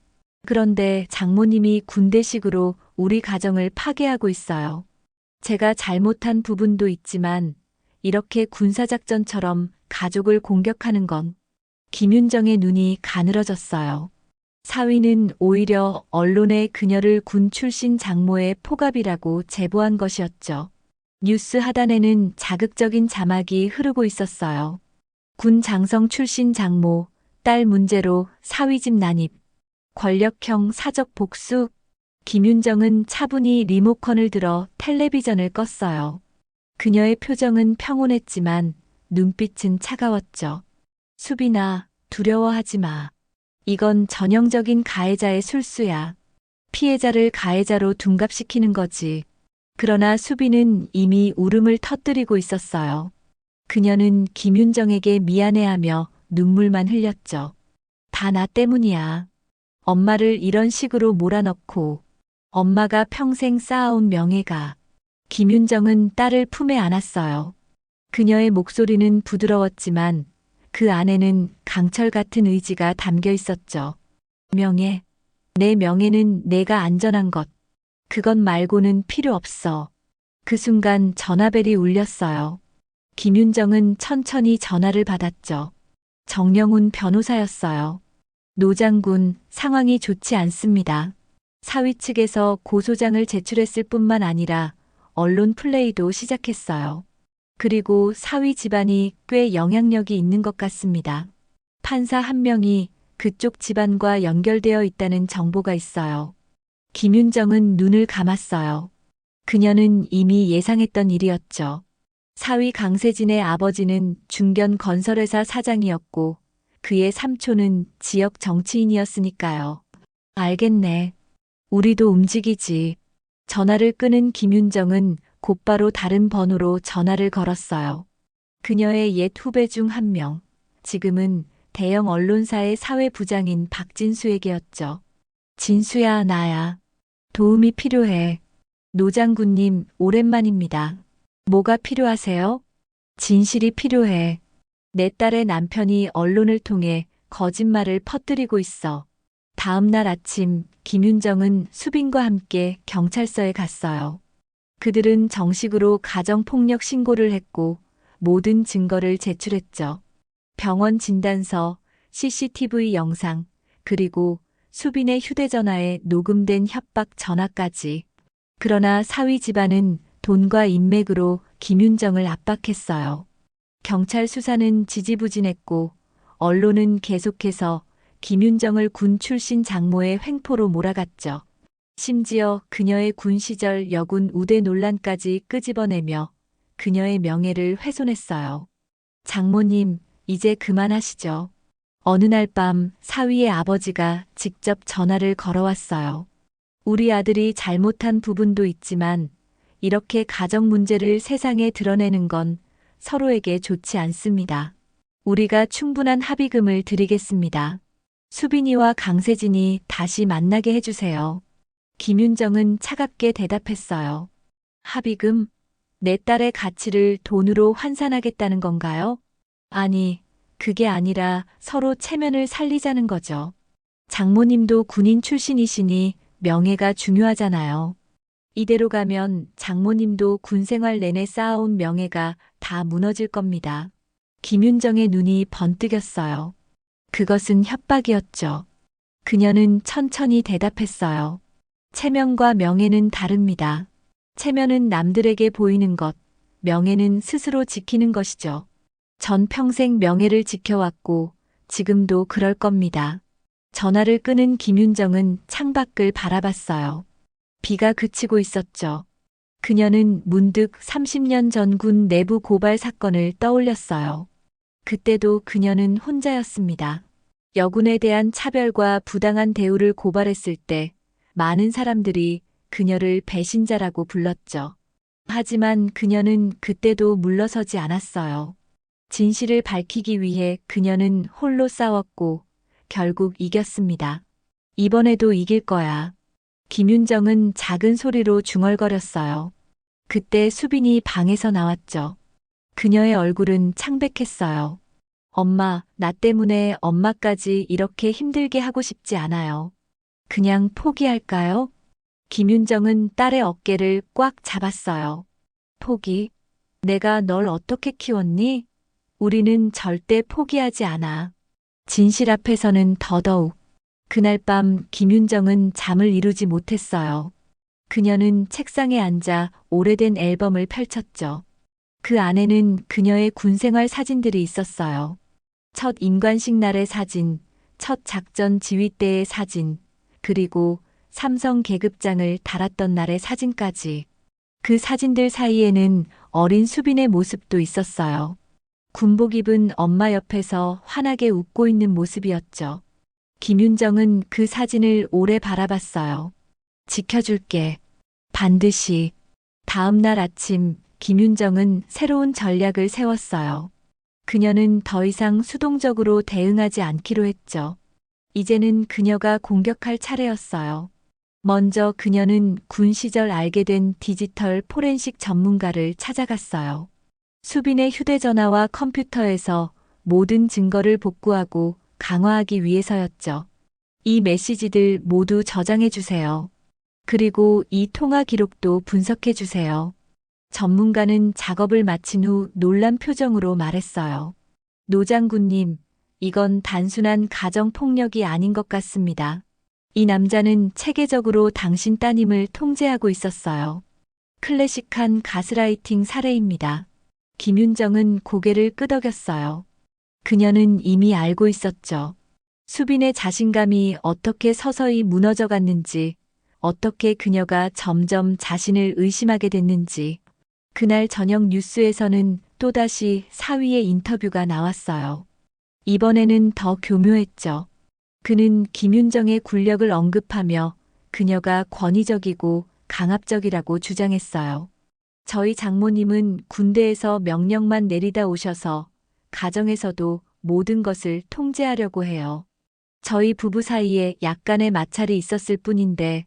그런데 장모님이 군대식으로 우리 가정을 파괴하고 있어요. 제가 잘못한 부분도 있지만 이렇게 군사작전처럼 가족을 공격하는 건 김윤정의 눈이 가늘어졌어요. 사위는 오히려 언론에 그녀를 군 출신 장모의 포갑이라고 제보한 것이었죠. 뉴스 하단에는 자극적인 자막이 흐르고 있었어요. 군 장성 출신 장모, 딸 문제로 사위집 난입, 권력형 사적 복수. 김윤정은 차분히 리모컨을 들어 텔레비전을 껐어요. 그녀의 표정은 평온했지만 눈빛은 차가웠죠. 수빈아, 두려워하지 마. 이건 전형적인 가해자의 술수야. 피해자를 가해자로 둔갑시키는 거지. 그러나 수빈은 이미 울음을 터뜨리고 있었어요. 그녀는 김윤정에게 미안해하며 눈물만 흘렸죠. 다 나 때문이야. 엄마를 이런 식으로 몰아넣고 엄마가 평생 쌓아온 명예가. 김윤정은 딸을 품에 안았어요. 그녀의 목소리는 부드러웠지만 그 안에는 강철 같은 의지가 담겨 있었죠. 명예. 내 명예는 내가 안전한 것. 그것 말고는 필요 없어. 그 순간 전화벨이 울렸어요. 김윤정은 천천히 전화를 받았죠. 정영훈 변호사였어요. 노 장군, 상황이 좋지 않습니다. 사위 측에서 고소장을 제출했을 뿐만 아니라 언론 플레이도 시작했어요. 그리고 사위 집안이 꽤 영향력이 있는 것 같습니다. 판사 한 명이 그쪽 집안과 연결되어 있다는 정보가 있어요. 김윤정은 눈을 감았어요. 그녀는 이미 예상했던 일이었죠. 사위 강세진의 아버지는 중견 건설회사 사장이었고 그의 삼촌은 지역 정치인이었으니까요. 알겠네. 우리도 움직이지. 전화를 끄는 김윤정은 곧바로 다른 번호로 전화를 걸었어요. 그녀의 옛 후배 중 한 명, 지금은 대형 언론사의 사회부장인 박진수에게였죠. 진수야, 나야. 도움이 필요해. 노 장군님, 오랜만입니다. 뭐가 필요하세요? 진실이 필요해. 내 딸의 남편이 언론을 통해 거짓말을 퍼뜨리고 있어. 다음 날 아침, 김윤정은 수빈과 함께 경찰서에 갔어요. 그들은 정식으로 가정폭력 신고를 했고 모든 증거를 제출했죠. 병원 진단서, CCTV 영상, 그리고 수빈의 휴대전화에 녹음된 협박 전화까지. 그러나 사위 집안은 돈과 인맥으로 김윤정을 압박했어요. 경찰 수사는 지지부진했고 언론은 계속해서 김윤정을 군 출신 장모의 횡포로 몰아갔죠. 심지어 그녀의 군 시절 여군 우대 논란까지 끄집어내며 그녀의 명예를 훼손했어요. 장모님, 이제 그만하시죠. 어느 날 밤 사위의 아버지가 직접 전화를 걸어왔어요. 우리 아들이 잘못한 부분도 있지만 이렇게 가정 문제를 세상에 드러내는 건 서로에게 좋지 않습니다. 우리가 충분한 합의금을 드리겠습니다. 수빈이와 강세진이 다시 만나게 해주세요. 김윤정은 차갑게 대답했어요. 합의금? 내 딸의 가치를 돈으로 환산하겠다는 건가요? 아니, 그게 아니라 서로 체면을 살리자는 거죠. 장모님도 군인 출신이시니 명예가 중요하잖아요. 이대로 가면 장모님도 군 생활 내내 쌓아온 명예가 다 무너질 겁니다. 김윤정의 눈이 번뜩였어요. 그것은 협박이었죠. 그녀는 천천히 대답했어요. 체면과 명예는 다릅니다. 체면은 남들에게 보이는 것, 명예는 스스로 지키는 것이죠. 전 평생 명예를 지켜왔고 지금도 그럴 겁니다. 전화를 끊은 김윤정은 창밖을 바라봤어요. 비가 그치고 있었죠. 그녀는 문득 30년 전 군 내부 고발 사건을 떠올렸어요. 그때도 그녀는 혼자였습니다. 여군에 대한 차별과 부당한 대우를 고발했을 때 많은 사람들이 그녀를 배신자라고 불렀죠. 하지만 그녀는 그때도 물러서지 않았어요. 진실을 밝히기 위해 그녀는 홀로 싸웠고 결국 이겼습니다. 이번에도 이길 거야. 김윤정은 작은 소리로 중얼거렸어요. 그때 수빈이 방에서 나왔죠. 그녀의 얼굴은 창백했어요. 엄마, 나 때문에 엄마까지 이렇게 힘들게 하고 싶지 않아요. 그냥 포기할까요? 김윤정은 딸의 어깨를 꽉 잡았어요. 포기? 내가 널 어떻게 키웠니? 우리는 절대 포기하지 않아. 진실 앞에서는 더더욱. 그날 밤 김윤정은 잠을 이루지 못했어요. 그녀는 책상에 앉아 오래된 앨범을 펼쳤죠. 그 안에는 그녀의 군생활 사진들이 있었어요. 첫 인관식 날의 사진, 첫 작전 지휘 때의 사진, 그리고 삼성 계급장을 달았던 날의 사진까지. 그 사진들 사이에는 어린 수빈의 모습도 있었어요. 군복 입은 엄마 옆에서 환하게 웃고 있는 모습이었죠. 김윤정은 그 사진을 오래 바라봤어요. 지켜줄게. 반드시. 다음 날 아침 김윤정은 새로운 전략을 세웠어요. 그녀는 더 이상 수동적으로 대응하지 않기로 했죠. 이제는 그녀가 공격할 차례였어요. 먼저 그녀는 군 시절 알게 된 디지털 포렌식 전문가를 찾아갔어요. 수빈의 휴대전화와 컴퓨터에서 모든 증거를 복구하고 강화하기 위해서였죠. 이 메시지들 모두 저장해 주세요. 그리고 이 통화 기록도 분석해 주세요. 전문가는 작업을 마친 후 놀란 표정으로 말했어요. 노 장군님, 이건 단순한 가정폭력이 아닌 것 같습니다. 이 남자는 체계적으로 당신 따님을 통제하고 있었어요. 클래식한 가스라이팅 사례입니다. 김윤정은 고개를 끄덕였어요. 그녀는 이미 알고 있었죠. 수빈의 자신감이 어떻게 서서히 무너져 갔는지, 어떻게 그녀가 점점 자신을 의심하게 됐는지. 그날 저녁 뉴스에서는 또다시 사위의 인터뷰가 나왔어요. 이번에는 더 교묘했죠. 그는 김윤정의 굴력을 언급하며 그녀가 권위적이고 강압적이라고 주장했어요. 저희 장모님은 군대에서 명령만 내리다 오셔서 가정에서도 모든 것을 통제하려고 해요. 저희 부부 사이에 약간의 마찰이 있었을 뿐인데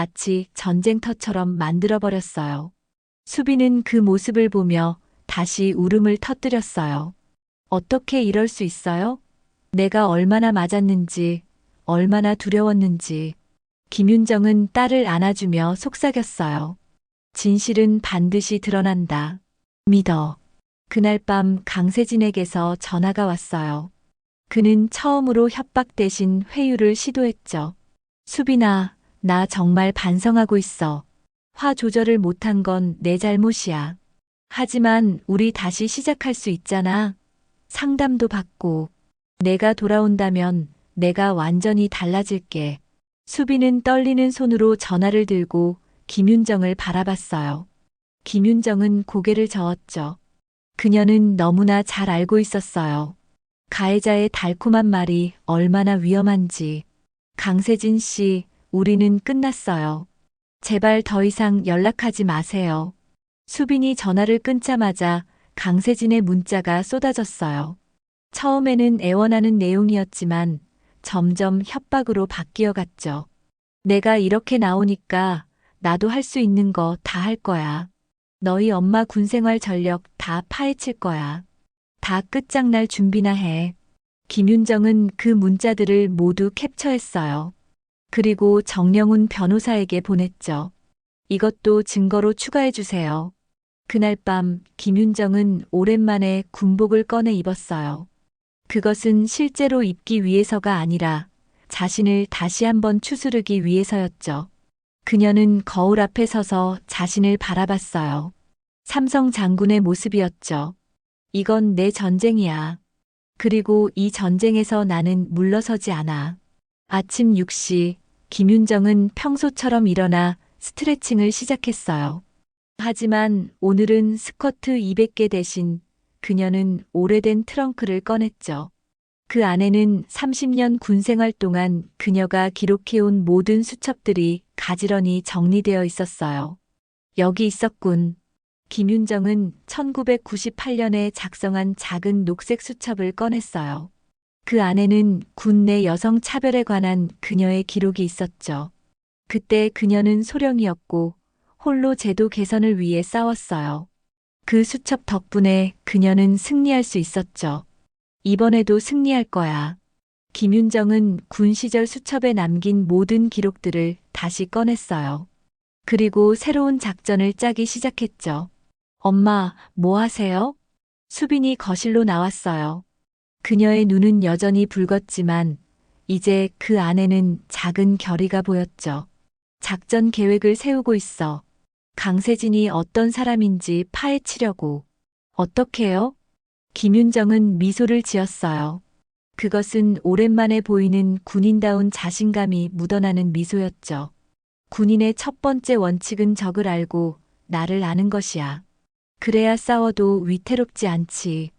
마치 전쟁터처럼 만들어버렸어요. 수빈은 그 모습을 보며 다시 울음을 터뜨렸어요. 어떻게 이럴 수 있어요? 내가 얼마나 맞았는지, 얼마나 두려웠는지. 김윤정은 딸을 안아주며 속삭였어요. 진실은 반드시 드러난다. 믿어. 그날 밤 강세진에게서 전화가 왔어요. 그는 처음으로 협박 대신 회유를 시도했죠. 수빈아, 나 정말 반성하고 있어. 화 조절을 못한 건 내 잘못이야. 하지만 우리 다시 시작할 수 있잖아. 상담도 받고. 내가 돌아온다면 내가 완전히 달라질게. 수빈은 떨리는 손으로 전화를 들고 김윤정을 바라봤어요. 김윤정은 고개를 저었죠. 그녀는 너무나 잘 알고 있었어요. 가해자의 달콤한 말이 얼마나 위험한지. 강세진 씨, 우리는 끝났어요. 제발 더 이상 연락하지 마세요. 수빈이 전화를 끊자마자 강세진의 문자가 쏟아졌어요. 처음에는 애원하는 내용이었지만 점점 협박으로 바뀌어 갔죠. 내가 이렇게 나오니까 나도 할 수 있는 거 다 할 거야. 너희 엄마 군생활 전력 다 파헤칠 거야. 다 끝장날 준비나 해. 김윤정은 그 문자들을 모두 캡처했어요. 그리고 정영훈 변호사에게 보냈죠. 이것도 증거로 추가해 주세요. 그날 밤 김윤정은 오랜만에 군복을 꺼내 입었어요. 그것은 실제로 입기 위해서가 아니라 자신을 다시 한번 추스르기 위해서였죠. 그녀는 거울 앞에 서서 자신을 바라봤어요. 삼성 장군의 모습이었죠. 이건 내 전쟁이야. 그리고 이 전쟁에서 나는 물러서지 않아. 아침 6시, 김윤정은 평소처럼 일어나 스트레칭을 시작했어요. 하지만 오늘은 스쿼트 200개 대신 그녀는 오래된 트렁크를 꺼냈죠. 그 안에는 30년 군 생활 동안 그녀가 기록해온 모든 수첩들이 가지런히 정리되어 있었어요. 여기 있었군. 김윤정은 1998년에 작성한 작은 녹색 수첩을 꺼냈어요. 그 안에는 군 내 여성 차별에 관한 그녀의 기록이 있었죠. 그때 그녀는 소령이었고 홀로 제도 개선을 위해 싸웠어요. 그 수첩 덕분에 그녀는 승리할 수 있었죠. 이번에도 승리할 거야. 김윤정은 군 시절 수첩에 남긴 모든 기록들을 다시 꺼냈어요. 그리고 새로운 작전을 짜기 시작했죠. 엄마, 뭐 하세요? 수빈이 거실로 나왔어요. 그녀의 눈은 여전히 붉었지만 이제 그 안에는 작은 결의가 보였죠. 작전 계획을 세우고 있어. 강세진이 어떤 사람인지 파헤치려고. 어떻게요? 김윤정은 미소를 지었어요. 그것은 오랜만에 보이는 군인다운 자신감이 묻어나는 미소였죠. 군인의 첫 번째 원칙은 적을 알고 나를 아는 것이야. 그래야 싸워도 위태롭지 않지.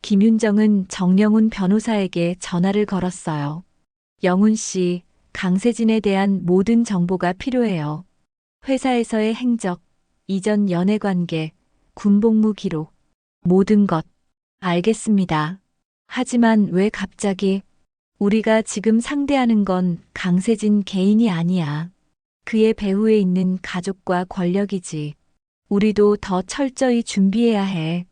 김윤정은 정영훈 변호사에게 전화를 걸었어요. 영훈 씨, 강세진에 대한 모든 정보가 필요해요. 회사에서의 행적, 이전 연애관계, 군복무 기록, 모든 것. 알겠습니다. 하지만 왜 갑자기? 우리가 지금 상대하는 건 강세진 개인이 아니야. 그의 배후에 있는 가족과 권력이지. 우리도 더 철저히 준비해야 해.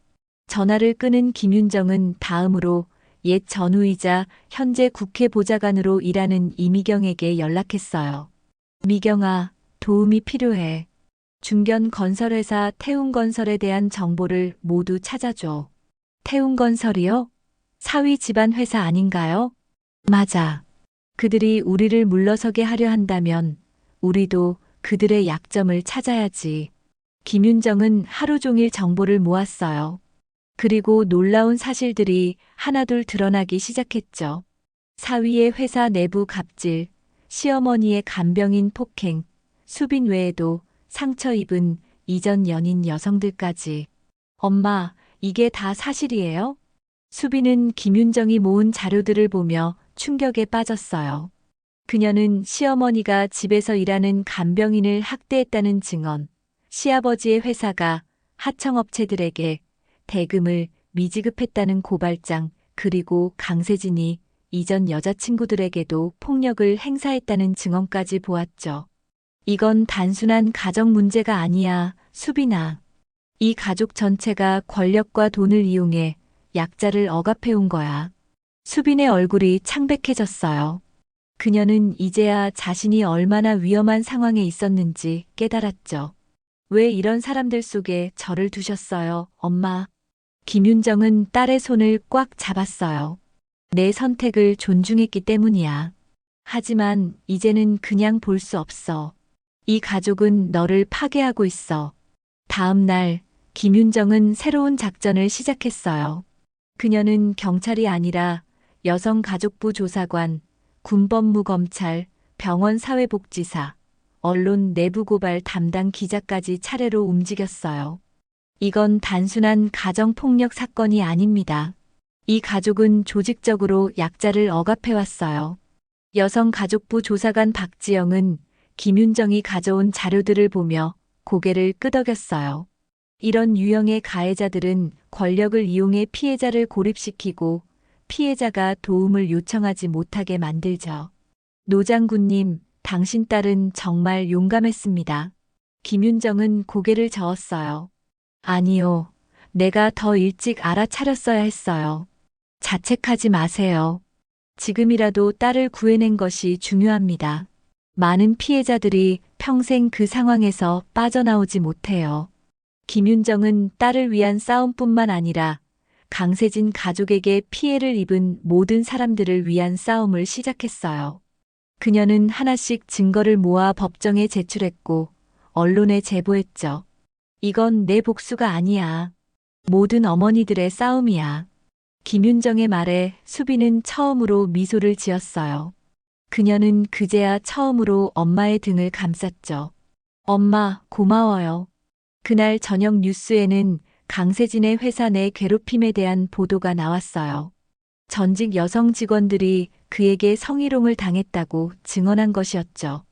전화를 끊은 김윤정은 다음으로 옛 전우이자 현재 국회 보좌관으로 일하는 이미경에게 연락했어요. 미경아, 도움이 필요해. 중견 건설회사 태웅건설에 대한 정보를 모두 찾아줘. 태웅건설이요? 사위 집안 회사 아닌가요? 맞아. 그들이 우리를 물러서게 하려 한다면 우리도 그들의 약점을 찾아야지. 김윤정은 하루 종일 정보를 모았어요. 그리고 놀라운 사실들이 하나둘 드러나기 시작했죠. 사위의 회사 내부 갑질, 시어머니의 간병인 폭행, 수빈 외에도 상처 입은 이전 연인 여성들까지. 엄마, 이게 다 사실이에요? 수빈은 김윤정이 모은 자료들을 보며 충격에 빠졌어요. 그녀는 시어머니가 집에서 일하는 간병인을 학대했다는 증언, 시아버지의 회사가 하청업체들에게 대금을 미지급했다는 고발장, 그리고 강세진이 이전 여자친구들에게도 폭력을 행사했다는 증언까지 보았죠. 이건 단순한 가정 문제가 아니야, 수빈아. 이 가족 전체가 권력과 돈을 이용해 약자를 억압해온 거야. 수빈의 얼굴이 창백해졌어요. 그녀는 이제야 자신이 얼마나 위험한 상황에 있었는지 깨달았죠. 왜 이런 사람들 속에 저를 두셨어요, 엄마? 김윤정은 딸의 손을 꽉 잡았어요. 내 선택을 존중했기 때문이야. 하지만 이제는 그냥 볼 수 없어. 이 가족은 너를 파괴하고 있어. 다음 날, 김윤정은 새로운 작전을 시작했어요. 그녀는 경찰이 아니라 여성가족부 조사관, 군법무검찰, 병원 사회복지사, 언론 내부고발 담당 기자까지 차례로 움직였어요. 이건 단순한 가정폭력 사건이 아닙니다. 이 가족은 조직적으로 약자를 억압해왔어요. 여성가족부 조사관 박지영은 김윤정이 가져온 자료들을 보며 고개를 끄덕였어요. 이런 유형의 가해자들은 권력을 이용해 피해자를 고립시키고 피해자가 도움을 요청하지 못하게 만들죠. 노 장군님, 당신 딸은 정말 용감했습니다. 김윤정은 고개를 저었어요. 아니요. 내가 더 일찍 알아차렸어야 했어요. 자책하지 마세요. 지금이라도 딸을 구해낸 것이 중요합니다. 많은 피해자들이 평생 그 상황에서 빠져나오지 못해요. 김윤정은 딸을 위한 싸움뿐만 아니라 강세진 가족에게 피해를 입은 모든 사람들을 위한 싸움을 시작했어요. 그녀는 하나씩 증거를 모아 법정에 제출했고 언론에 제보했죠. 이건 내 복수가 아니야. 모든 어머니들의 싸움이야. 김윤정의 말에 수빈은 처음으로 미소를 지었어요. 그녀는 그제야 처음으로 엄마의 등을 감쌌죠. 엄마, 고마워요. 그날 저녁 뉴스에는 강세진의 회사 내 괴롭힘에 대한 보도가 나왔어요. 전직 여성 직원들이 그에게 성희롱을 당했다고 증언한 것이었죠.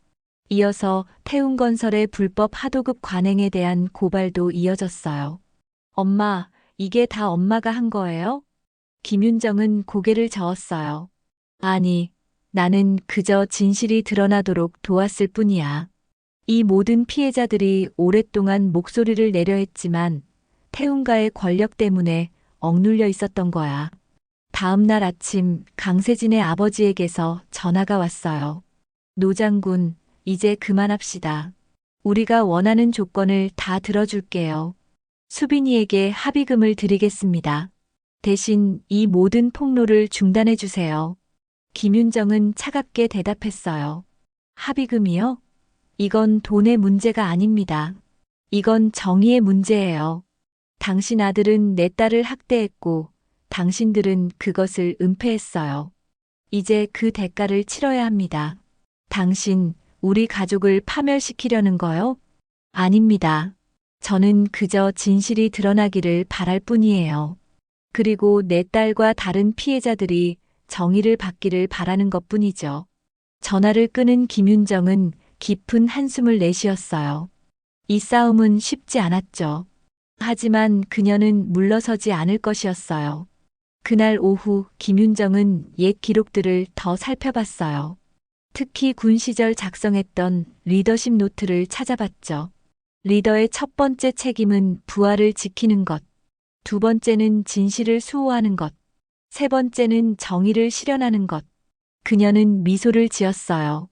이어서 태웅건설의 불법 하도급 관행에 대한 고발도 이어졌어요. 엄마, 이게 다 엄마가 한 거예요? 김윤정은 고개를 저었어요. 아니, 나는 그저 진실이 드러나도록 도왔을 뿐이야. 이 모든 피해자들이 오랫동안 목소리를 내려 했지만 태웅가의 권력 때문에 억눌려 있었던 거야. 다음 날 아침 강세진의 아버지에게서 전화가 왔어요. 노 장군, 이제 그만합시다. 우리가 원하는 조건을 다 들어줄게요. 수빈이에게 합의금을 드리겠습니다. 대신 이 모든 폭로를 중단해 주세요. 김윤정은 차갑게 대답했어요. 합의금이요? 이건 돈의 문제가 아닙니다. 이건 정의의 문제예요. 당신 아들은 내 딸을 학대했고 당신들은 그것을 은폐했어요. 이제 그 대가를 치러야 합니다. 당신, 우리 가족을 파멸시키려는 거요? 아닙니다. 저는 그저 진실이 드러나기를 바랄 뿐이에요. 그리고 내 딸과 다른 피해자들이 정의를 받기를 바라는 것뿐이죠. 전화를 끊은 김윤정은 깊은 한숨을 내쉬었어요. 이 싸움은 쉽지 않았죠. 하지만 그녀는 물러서지 않을 것이었어요. 그날 오후 김윤정은 옛 기록들을 더 살펴봤어요. 특히 군 시절 작성했던 리더십 노트를 찾아봤죠. 리더의 첫 번째 책임은 부하를 지키는 것, 두 번째는 진실을 수호하는 것, 세 번째는 정의를 실현하는 것. 그녀는 미소를 지었어요.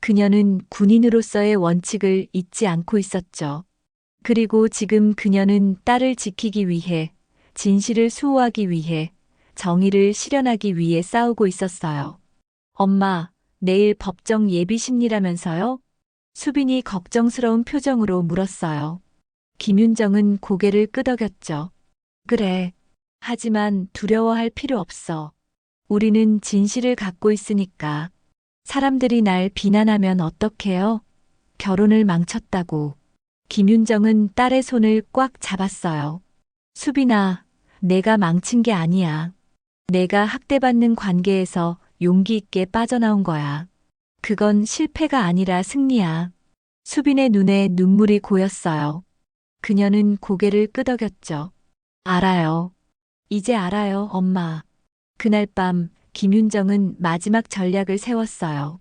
그녀는 군인으로서의 원칙을 잊지 않고 있었죠. 그리고 지금 그녀는 딸을 지키기 위해, 진실을 수호하기 위해, 정의를 실현하기 위해 싸우고 있었어요. 엄마, 내일 법정 예비 심리라면서요? 수빈이 걱정스러운 표정으로 물었어요. 김윤정은 고개를 끄덕였죠. 그래. 하지만 두려워할 필요 없어. 우리는 진실을 갖고 있으니까. 사람들이 날 비난하면 어떡해요? 결혼을 망쳤다고. 김윤정은 딸의 손을 꽉 잡았어요. 수빈아, 내가 망친 게 아니야. 내가 학대받는 관계에서 용기 있게 빠져나온 거야. 그건 실패가 아니라 승리야. 수빈의 눈에 눈물이 고였어요. 그녀는 고개를 끄덕였죠. 알아요. 이제 알아요, 엄마. 그날 밤 김윤정은 마지막 전략을 세웠어요.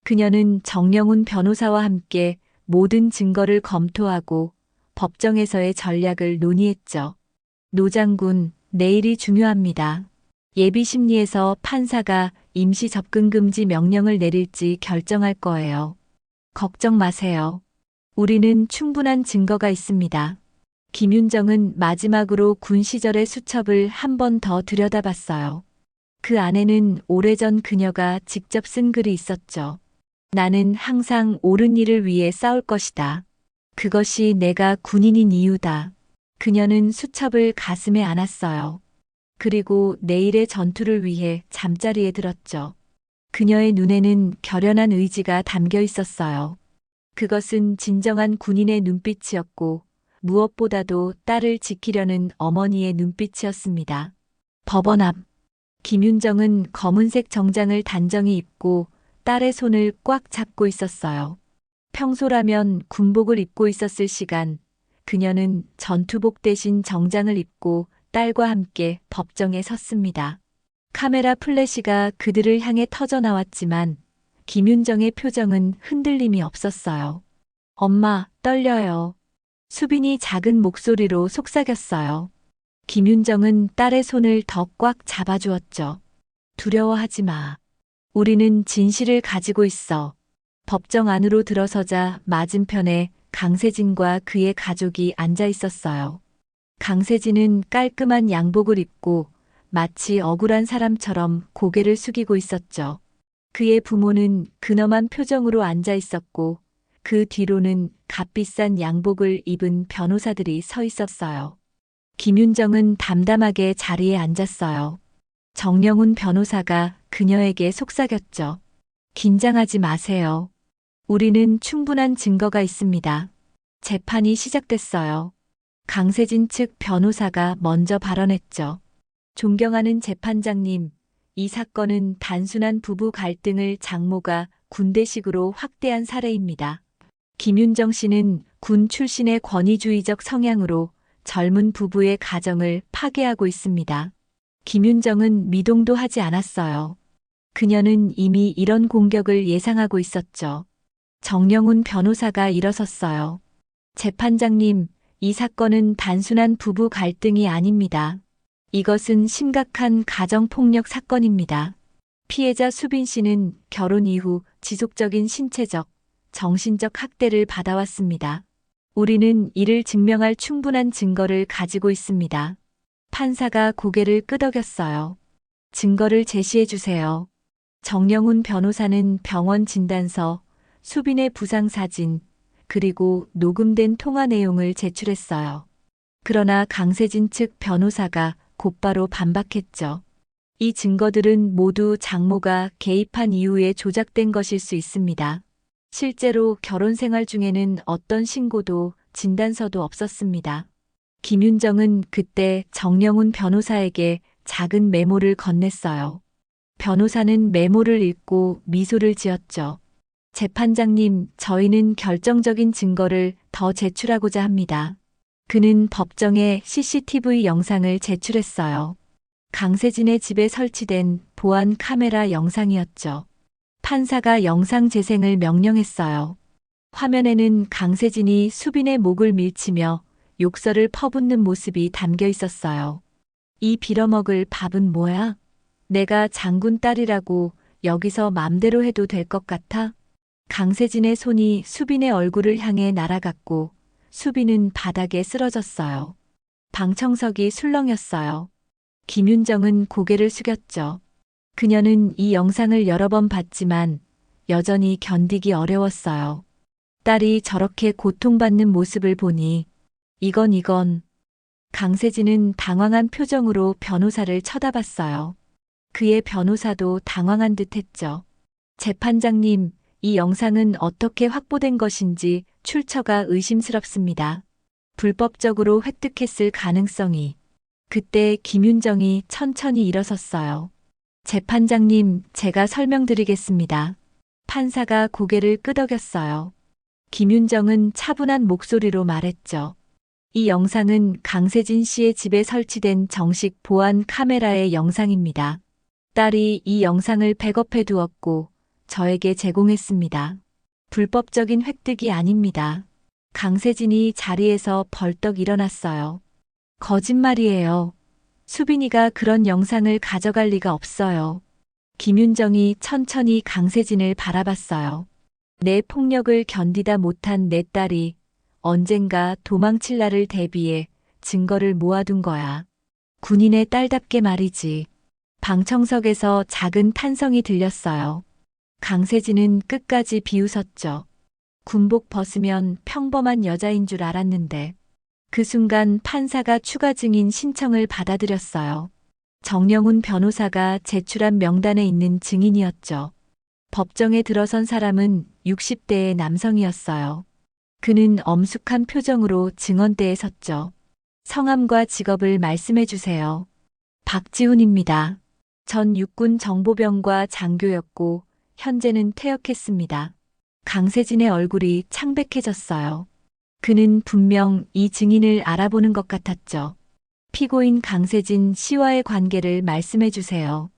그녀는 정영훈 변호사와 함께 모든 증거를 검토하고 법정에서의 전략을 논의했죠. 노 장군, 내일이 중요합니다. 예비 심리에서 판사가 임시 접근 금지 명령을 내릴지 결정할 거예요. 걱정 마세요. 우리는 충분한 증거가 있습니다. 김윤정은 마지막으로 군 시절의 수첩을 한 번 더 들여다봤어요. 그 안에는 오래전 그녀가 직접 쓴 글이 있었죠. 나는 항상 옳은 일을 위해 싸울 것이다. 그것이 내가 군인인 이유다. 그녀는 수첩을 가슴에 안았어요. 그리고 내일의 전투를 위해 잠자리에 들었죠. 그녀의 눈에는 결연한 의지가 담겨 있었어요. 그것은 진정한 군인의 눈빛이었고 무엇보다도 딸을 지키려는 어머니의 눈빛이었습니다. 법원 앞. 김윤정은 검은색 정장을 단정히 입고 딸의 손을 꽉 잡고 있었어요. 평소라면 군복을 입고 있었을 시간, 그녀는 전투복 대신 정장을 입고 딸과 함께 법정에 섰습니다. 카메라 플래시가 그들을 향해 터져 나왔지만 김윤정의 표정은 흔들림이 없었어요. 엄마, 떨려요. 수빈이 작은 목소리로 속삭였어요. 김윤정은 딸의 손을 더 꽉 잡아주었죠. 두려워하지 마. 우리는 진실을 가지고 있어. 법정 안으로 들어서자 맞은편에 강세진과 그의 가족이 앉아 있었어요. 강세진은 깔끔한 양복을 입고 마치 억울한 사람처럼 고개를 숙이고 있었죠. 그의 부모는 근엄한 표정으로 앉아 있었고 그 뒤로는 값비싼 양복을 입은 변호사들이 서 있었어요. 김윤정은 담담하게 자리에 앉았어요. 정영훈 변호사가 그녀에게 속삭였죠. 긴장하지 마세요. 우리는 충분한 증거가 있습니다. 재판이 시작됐어요. 강세진 측 변호사가 먼저 발언했죠. 존경하는 재판장님, 이 사건은 단순한 부부 갈등을 장모가 군대식으로 확대한 사례입니다. 김윤정 씨는 군 출신의 권위주의적 성향으로 젊은 부부의 가정을 파괴하고 있습니다. 김윤정은 미동도 하지 않았어요. 그녀는 이미 이런 공격을 예상하고 있었죠. 정영훈 변호사가 일어섰어요. 재판장님, 이 사건은 단순한 부부 갈등이 아닙니다. 이것은 심각한 가정폭력 사건입니다. 피해자 수빈 씨는 결혼 이후 지속적인 신체적, 정신적 학대를 받아왔습니다. 우리는 이를 증명할 충분한 증거를 가지고 있습니다. 판사가 고개를 끄덕였어요. 증거를 제시해 주세요. 정영훈 변호사는 병원 진단서, 수빈의 부상 사진, 그리고 녹음된 통화 내용을 제출했어요. 그러나 강세진 측 변호사가 곧바로 반박했죠. 이 증거들은 모두 장모가 개입한 이후에 조작된 것일 수 있습니다. 실제로 결혼 생활 중에는 어떤 신고도 진단서도 없었습니다. 김윤정은 그때 정영훈 변호사에게 작은 메모를 건넸어요. 변호사는 메모를 읽고 미소를 지었죠. 재판장님, 저희는 결정적인 증거를 더 제출하고자 합니다. 그는 법정에 CCTV 영상을 제출했어요. 강세진의 집에 설치된 보안 카메라 영상이었죠. 판사가 영상 재생을 명령했어요. 화면에는 강세진이 수빈의 목을 밀치며 욕설을 퍼붓는 모습이 담겨 있었어요. 이 빌어먹을 밥은 뭐야? 내가 장군 딸이라고 여기서 맘대로 해도 될 것 같아? 강세진의 손이 수빈의 얼굴을 향해 날아갔고 수빈은 바닥에 쓰러졌어요. 방청석이 술렁였어요. 김윤정은 고개를 숙였죠. 그녀는 이 영상을 여러 번 봤지만 여전히 견디기 어려웠어요. 딸이 저렇게 고통받는 모습을 보니 이건 강세진은 당황한 표정으로 변호사를 쳐다봤어요. 그의 변호사도 당황한 듯 했죠. 재판장님, 이 영상은 어떻게 확보된 것인지 출처가 의심스럽습니다. 불법적으로 획득했을 가능성이. 그때 김윤정이 천천히 일어섰어요. 재판장님, 제가 설명드리겠습니다. 판사가 고개를 끄덕였어요. 김윤정은 차분한 목소리로 말했죠. 이 영상은 강세진 씨의 집에 설치된 정식 보안 카메라의 영상입니다. 딸이 이 영상을 백업해 두었고 저에게 제공했습니다. 불법적인 획득이 아닙니다. 강세진이 자리에서 벌떡 일어났어요. 거짓말이에요. 수빈이가 그런 영상을 가져갈 리가 없어요. 김윤정이 천천히 강세진을 바라봤어요. 내 폭력을 견디다 못한 내 딸이 언젠가 도망칠 날을 대비해 증거를 모아둔 거야. 군인의 딸답게 말이지. 방청석에서 작은 탄성이 들렸어요. 강세진은 끝까지 비웃었죠. 군복 벗으면 평범한 여자인 줄 알았는데. 그 순간 판사가 추가 증인 신청을 받아들였어요. 정영훈 변호사가 제출한 명단에 있는 증인이었죠. 법정에 들어선 사람은 60대의 남성이었어요. 그는 엄숙한 표정으로 증언대에 섰죠. 성함과 직업을 말씀해 주세요. 박지훈입니다. 전 육군 정보병과 장교였고 현재는 퇴역했습니다. 강세진의 얼굴이 창백해졌어요. 그는 분명 이 증인을 알아보는 것 같았죠. 피고인 강세진 씨와의 관계를 말씀해 주세요.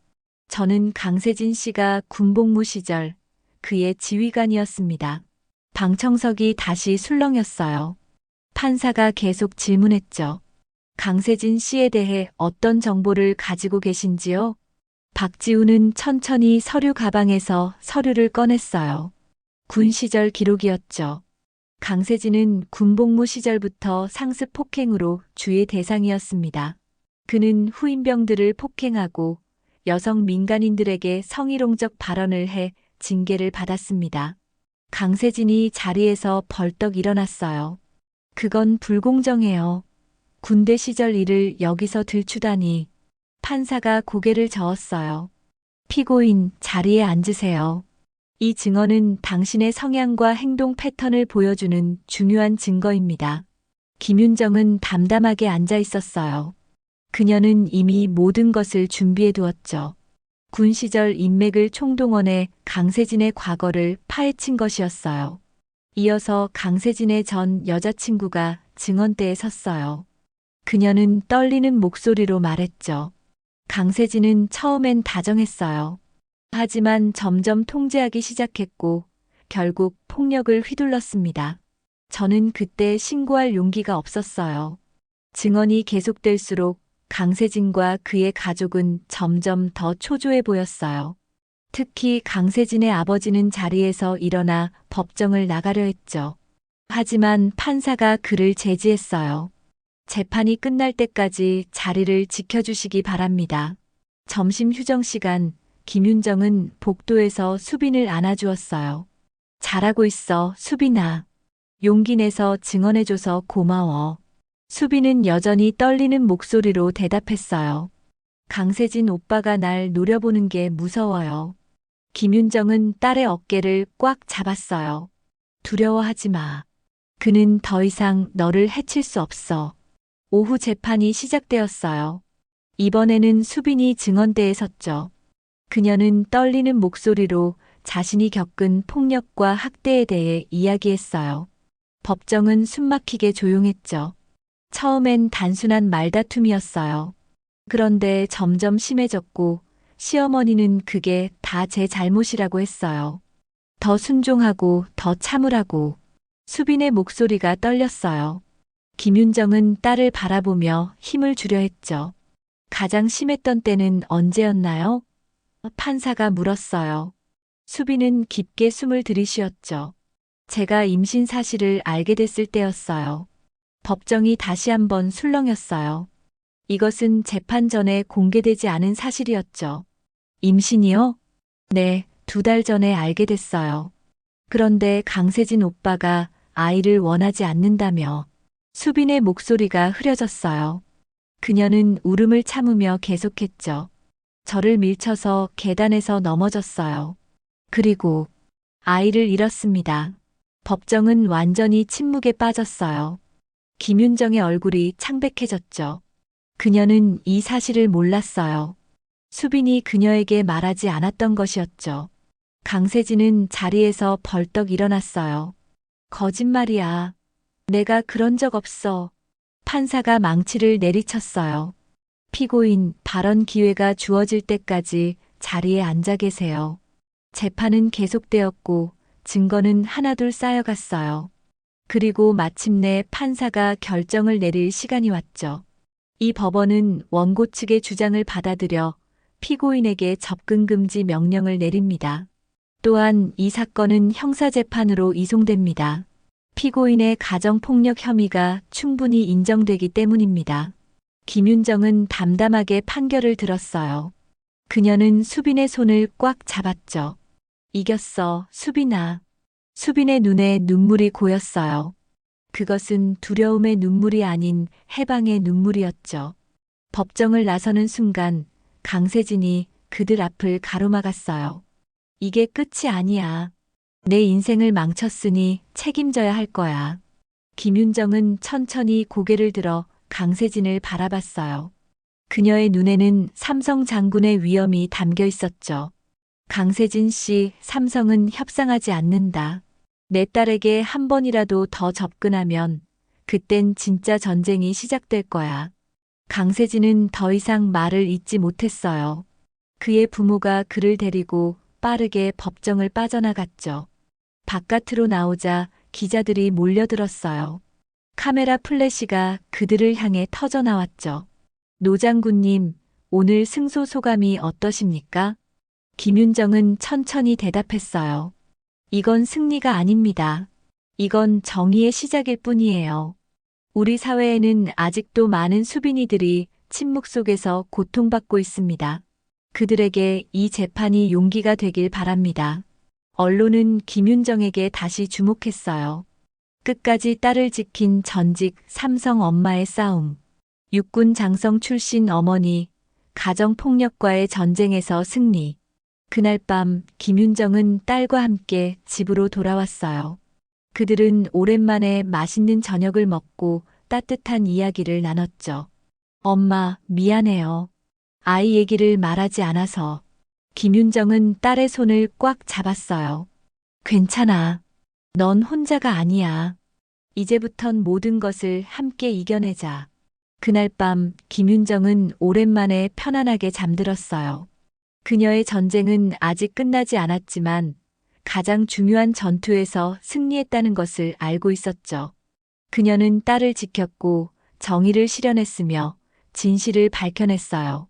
저는 강세진 씨가 군복무 시절 그의 지휘관이었습니다. 방청석이 다시 술렁였어요. 판사가 계속 질문했죠. 강세진 씨에 대해 어떤 정보를 가지고 계신지요? 박지훈은 천천히 서류 가방에서 서류를 꺼냈어요. 군 시절 기록이었죠. 강세진은 군복무 시절부터 상습 폭행으로 주의 대상이었습니다. 그는 후임병들을 폭행하고 여성 민간인들에게 성희롱적 발언을 해 징계를 받았습니다. 강세진이 자리에서 벌떡 일어났어요. 그건 불공정해요. 군대 시절 일을 여기서 들추다니. 판사가 고개를 저었어요. 피고인, 자리에 앉으세요. 이 증언은 당신의 성향과 행동 패턴을 보여주는 중요한 증거입니다. 김윤정은 담담하게 앉아 있었어요. 그녀는 이미 모든 것을 준비해 두었죠. 군 시절 인맥을 총동원해 강세진의 과거를 파헤친 것이었어요. 이어서 강세진의 전 여자친구가 증언대에 섰어요. 그녀는 떨리는 목소리로 말했죠. 강세진은 처음엔 다정했어요. 하지만 점점 통제하기 시작했고 결국 폭력을 휘둘렀습니다. 저는 그때 신고할 용기가 없었어요. 증언이 계속될수록 강세진과 그의 가족은 점점 더 초조해 보였어요. 특히 강세진의 아버지는 자리에서 일어나 법정을 나가려 했죠. 하지만 판사가 그를 제지했어요. 재판이 끝날 때까지 자리를 지켜주시기 바랍니다. 점심 휴정 시간, 김윤정은 복도에서 수빈을 안아주었어요. 잘하고 있어, 수빈아. 용기 내서 증언해줘서 고마워. 수빈은 여전히 떨리는 목소리로 대답했어요. 강세진 오빠가 날 노려보는 게 무서워요. 김윤정은 딸의 어깨를 꽉 잡았어요. 두려워하지 마. 그는 더 이상 너를 해칠 수 없어. 오후 재판이 시작되었어요. 이번에는 수빈이 증언대에 섰죠. 그녀는 떨리는 목소리로 자신이 겪은 폭력과 학대에 대해 이야기했어요. 법정은 숨막히게 조용했죠. 처음엔 단순한 말다툼이었어요. 그런데 점점 심해졌고 시어머니는 그게 다 제 잘못이라고 했어요. 더 순종하고 더 참으라고. 수빈의 목소리가 떨렸어요. 김윤정은 딸을 바라보며 힘을 주려 했죠. 가장 심했던 때는 언제였나요? 판사가 물었어요. 수빈은 깊게 숨을 들이쉬었죠. 제가 임신 사실을 알게 됐을 때였어요. 법정이 다시 한번 술렁였어요. 이것은 재판 전에 공개되지 않은 사실이었죠. 임신이요? 네, 2달 전에 알게 됐어요. 그런데 강세진 오빠가 아이를 원하지 않는다며. 수빈의 목소리가 흐려졌어요. 그녀는 울음을 참으며 계속했죠. 저를 밀쳐서 계단에서 넘어졌어요. 그리고 아이를 잃었습니다. 법정은 완전히 침묵에 빠졌어요. 김윤정의 얼굴이 창백해졌죠. 그녀는 이 사실을 몰랐어요. 수빈이 그녀에게 말하지 않았던 것이었죠. 강세진은 자리에서 벌떡 일어났어요. 거짓말이야. 내가 그런 적 없어. 판사가 망치를 내리쳤어요. 피고인, 발언 기회가 주어질 때까지 자리에 앉아 계세요. 재판은 계속되었고 증거는 하나둘 쌓여갔어요. 그리고 마침내 판사가 결정을 내릴 시간이 왔죠. 이 법원은 원고 측의 주장을 받아들여 피고인에게 접근 금지 명령을 내립니다. 또한 이 사건은 형사재판으로 이송됩니다. 피고인의 가정폭력 혐의가 충분히 인정되기 때문입니다. 김윤정은 담담하게 판결을 들었어요. 그녀는 수빈의 손을 꽉 잡았죠. 이겼어, 수빈아. 수빈의 눈에 눈물이 고였어요. 그것은 두려움의 눈물이 아닌 해방의 눈물이었죠. 법정을 나서는 순간 강세진이 그들 앞을 가로막았어요. 이게 끝이 아니야. 내 인생을 망쳤으니 책임져야 할 거야. 김윤정은 천천히 고개를 들어 강세진을 바라봤어요. 그녀의 눈에는 삼성 장군의 위엄이 담겨 있었죠. 강세진 씨, 삼성은 협상하지 않는다. 내 딸에게 한 번이라도 더 접근하면 그땐 진짜 전쟁이 시작될 거야. 강세진은 더 이상 말을 잇지 못했어요. 그의 부모가 그를 데리고 빠르게 법정을 빠져나갔죠. 바깥으로 나오자 기자들이 몰려들었어요. 카메라 플래시가 그들을 향해 터져 나왔죠. 노 장군님, 오늘 승소 소감이 어떠십니까? 김윤정은 천천히 대답했어요. 이건 승리가 아닙니다. 이건 정의의 시작일 뿐이에요. 우리 사회에는 아직도 많은 수빈이들이 침묵 속에서 고통받고 있습니다. 그들에게 이 재판이 용기가 되길 바랍니다. 언론은 김윤정에게 다시 주목했어요. 끝까지 딸을 지킨 전직 삼성 엄마의 싸움. 육군 장성 출신 어머니, 가정폭력과의 전쟁에서 승리. 그날 밤 김윤정은 딸과 함께 집으로 돌아왔어요. 그들은 오랜만에 맛있는 저녁을 먹고 따뜻한 이야기를 나눴죠. 엄마, 미안해요. 아이 얘기를 말하지 않아서. 김윤정은 딸의 손을 꽉 잡았어요. 괜찮아. 넌 혼자가 아니야. 이제부턴 모든 것을 함께 이겨내자. 그날 밤 김윤정은 오랜만에 편안하게 잠들었어요. 그녀의 전쟁은 아직 끝나지 않았지만 가장 중요한 전투에서 승리했다는 것을 알고 있었죠. 그녀는 딸을 지켰고 정의를 실현했으며 진실을 밝혀냈어요.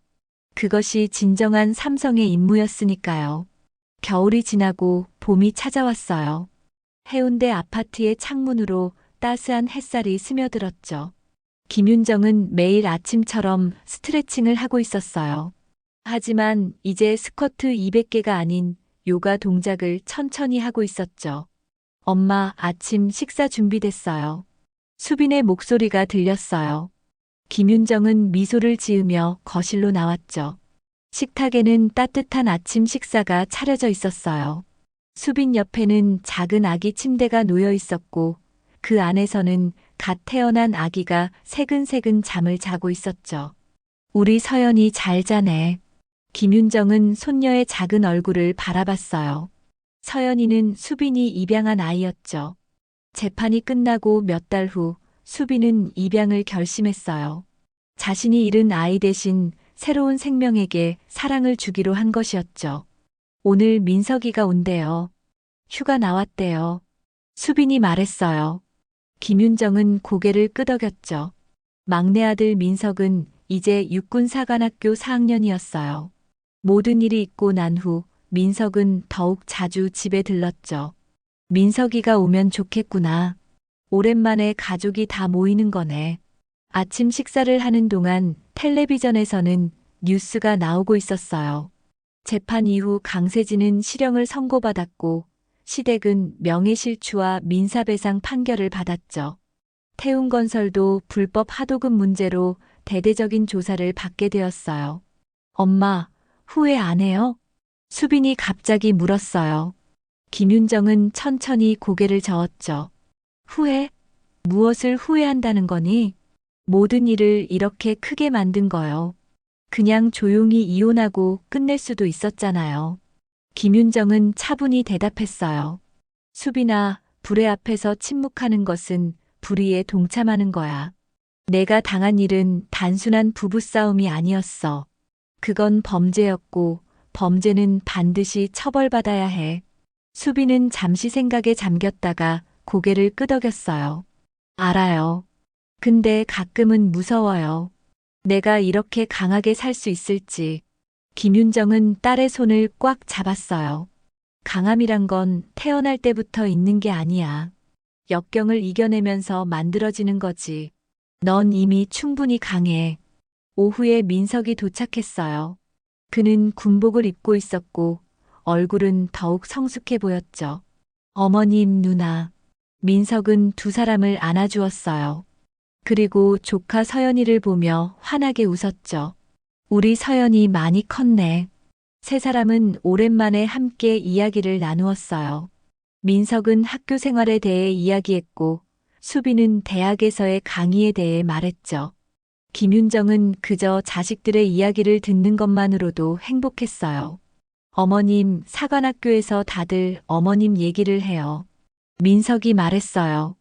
그것이 진정한 삼성의 임무였으니까요. 겨울이 지나고 봄이 찾아왔어요. 해운대 아파트의 창문으로 따스한 햇살이 스며들었죠. 김윤정은 매일 아침처럼 스트레칭을 하고 있었어요. 하지만 이제 스쿼트 200개가 아닌 요가 동작을 천천히 하고 있었죠. 엄마, 아침 식사 준비됐어요. 수빈의 목소리가 들렸어요. 김윤정은 미소를 지으며 거실로 나왔죠. 식탁에는 따뜻한 아침 식사가 차려져 있었어요. 수빈 옆에는 작은 아기 침대가 놓여 있었고 그 안에서는 갓 태어난 아기가 새근새근 잠을 자고 있었죠. 우리 서연이 잘 자네. 김윤정은 손녀의 작은 얼굴을 바라봤어요. 서연이는 수빈이 입양한 아이였죠. 재판이 끝나고 몇 달 후 수빈은 입양을 결심했어요. 자신이 잃은 아이 대신 새로운 생명에게 사랑을 주기로 한 것이었죠. 오늘 민석이가 온대요. 휴가 나왔대요. 수빈이 말했어요. 김윤정은 고개를 끄덕였죠. 막내 아들 민석은 이제 육군사관학교 4학년이었어요. 모든 일이 있고 난 후 민석은 더욱 자주 집에 들렀죠. 민석이가 오면 좋겠구나. 오랜만에 가족이 다 모이는 거네. 아침 식사를 하는 동안 텔레비전에서는 뉴스가 나오고 있었어요. 재판 이후 강세진은 실형을 선고받았고 시댁은 명예실추와 민사배상 판결을 받았죠. 태웅건설도 불법 하도급 문제로 대대적인 조사를 받게 되었어요. 엄마, 후회 안 해요? 수빈이 갑자기 물었어요. 김윤정은 천천히 고개를 저었죠. 후회? 무엇을 후회한다는 거니? 모든 일을 이렇게 크게 만든 거요. 그냥 조용히 이혼하고 끝낼 수도 있었잖아요. 김윤정은 차분히 대답했어요. 수빈아, 불의 앞에서 침묵하는 것은 불의에 동참하는 거야. 내가 당한 일은 단순한 부부싸움이 아니었어. 그건 범죄였고 범죄는 반드시 처벌받아야 해. 수빈은 잠시 생각에 잠겼다가 고개를 끄덕였어요. 알아요. 근데 가끔은 무서워요. 내가 이렇게 강하게 살 수 있을지. 김윤정은 딸의 손을 꽉 잡았어요. 강함이란 건 태어날 때부터 있는 게 아니야. 역경을 이겨내면서 만들어지는 거지. 넌 이미 충분히 강해. 오후에 민석이 도착했어요. 그는 군복을 입고 있었고 얼굴은 더욱 성숙해 보였죠. 어머님, 누나. 민석은 두 사람을 안아주었어요. 그리고 조카 서연이를 보며 환하게 웃었죠. 우리 서연이 많이 컸네. 세 사람은 오랜만에 함께 이야기를 나누었어요. 민석은 학교 생활에 대해 이야기했고 수빈은 대학에서의 강의에 대해 말했죠. 김윤정은 그저 자식들의 이야기를 듣는 것만으로도 행복했어요. 어머님, 사관학교에서 다들 어머님 얘기를 해요. 민석이 말했어요.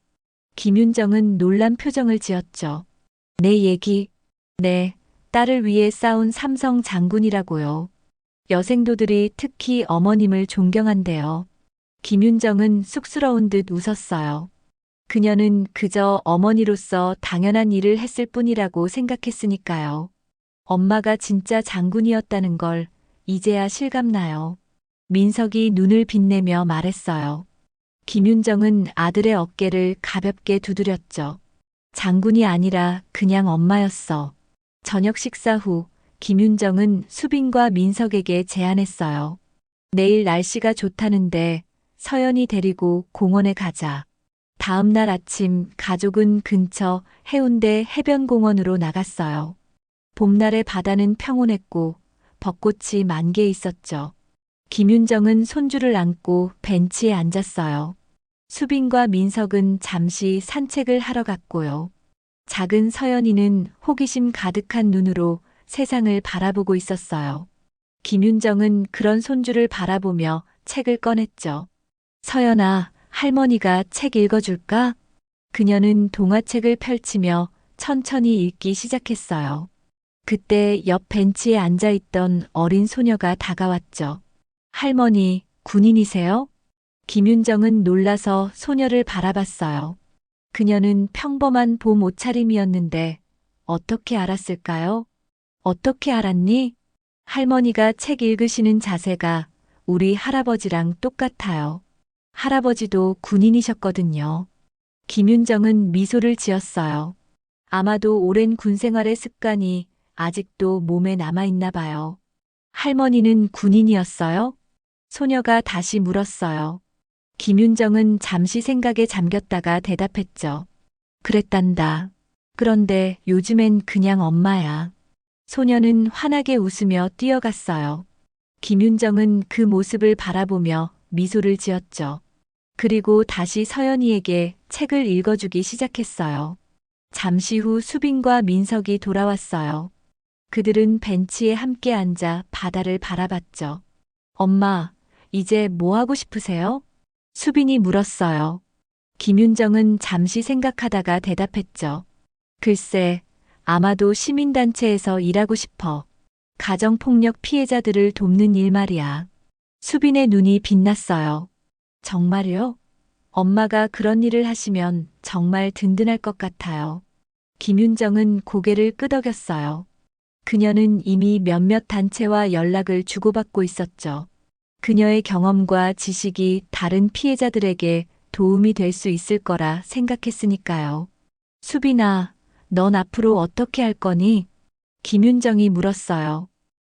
김윤정은 놀란 표정을 지었죠. 내 얘기? 네, 딸을 위해 싸운 삼성 장군이라고요. 여생도들이 특히 어머님을 존경한대요. 김윤정은 쑥스러운 듯 웃었어요. 그녀는 그저 어머니로서 당연한 일을 했을 뿐이라고 생각했으니까요. 엄마가 진짜 장군이었다는 걸 이제야 실감나요. 민석이 눈을 빛내며 말했어요. 김윤정은 아들의 어깨를 가볍게 두드렸죠. 장군이 아니라 그냥 엄마였어. 저녁 식사 후 김윤정은 수빈과 민석에게 제안했어요. 내일 날씨가 좋다는데 서연이 데리고 공원에 가자. 다음 날 아침 가족은 근처 해운대 해변공원으로 나갔어요. 봄날의 바다는 평온했고 벚꽃이 만개 있었죠. 김윤정은 손주를 안고 벤치에 앉았어요. 수빈과 민석은 잠시 산책을 하러 갔고요. 작은 서연이는 호기심 가득한 눈으로 세상을 바라보고 있었어요. 김윤정은 그런 손주를 바라보며 책을 꺼냈죠. 서연아, 할머니가 책 읽어줄까? 그녀는 동화책을 펼치며 천천히 읽기 시작했어요. 그때 옆 벤치에 앉아있던 어린 소녀가 다가왔죠. 할머니, 군인이세요? 김윤정은 놀라서 소녀를 바라봤어요. 그녀는 평범한 봄 옷차림이었는데 어떻게 알았을까요? 어떻게 알았니? 할머니가 책 읽으시는 자세가 우리 할아버지랑 똑같아요. 할아버지도 군인이셨거든요. 김윤정은 미소를 지었어요. 아마도 오랜 군 생활의 습관이 아직도 몸에 남아있나 봐요. 할머니는 군인이었어요? 소녀가 다시 물었어요. 김윤정은 잠시 생각에 잠겼다가 대답했죠. 그랬단다. 그런데 요즘엔 그냥 엄마야. 소녀는 환하게 웃으며 뛰어갔어요. 김윤정은 그 모습을 바라보며 미소를 지었죠. 그리고 다시 서연이에게 책을 읽어주기 시작했어요. 잠시 후 수빈과 민석이 돌아왔어요. 그들은 벤치에 함께 앉아 바다를 바라봤죠. 엄마, 이제 뭐 하고 싶으세요? 수빈이 물었어요. 김윤정은 잠시 생각하다가 대답했죠. 글쎄, 아마도 시민단체에서 일하고 싶어. 가정폭력 피해자들을 돕는 일 말이야. 수빈의 눈이 빛났어요. 정말요? 엄마가 그런 일을 하시면 정말 든든할 것 같아요. 김윤정은 고개를 끄덕였어요. 그녀는 이미 몇몇 단체와 연락을 주고받고 있었죠. 그녀의 경험과 지식이 다른 피해자들에게 도움이 될 수 있을 거라 생각했으니까요. 수빈아, 넌 앞으로 어떻게 할 거니? 김윤정이 물었어요.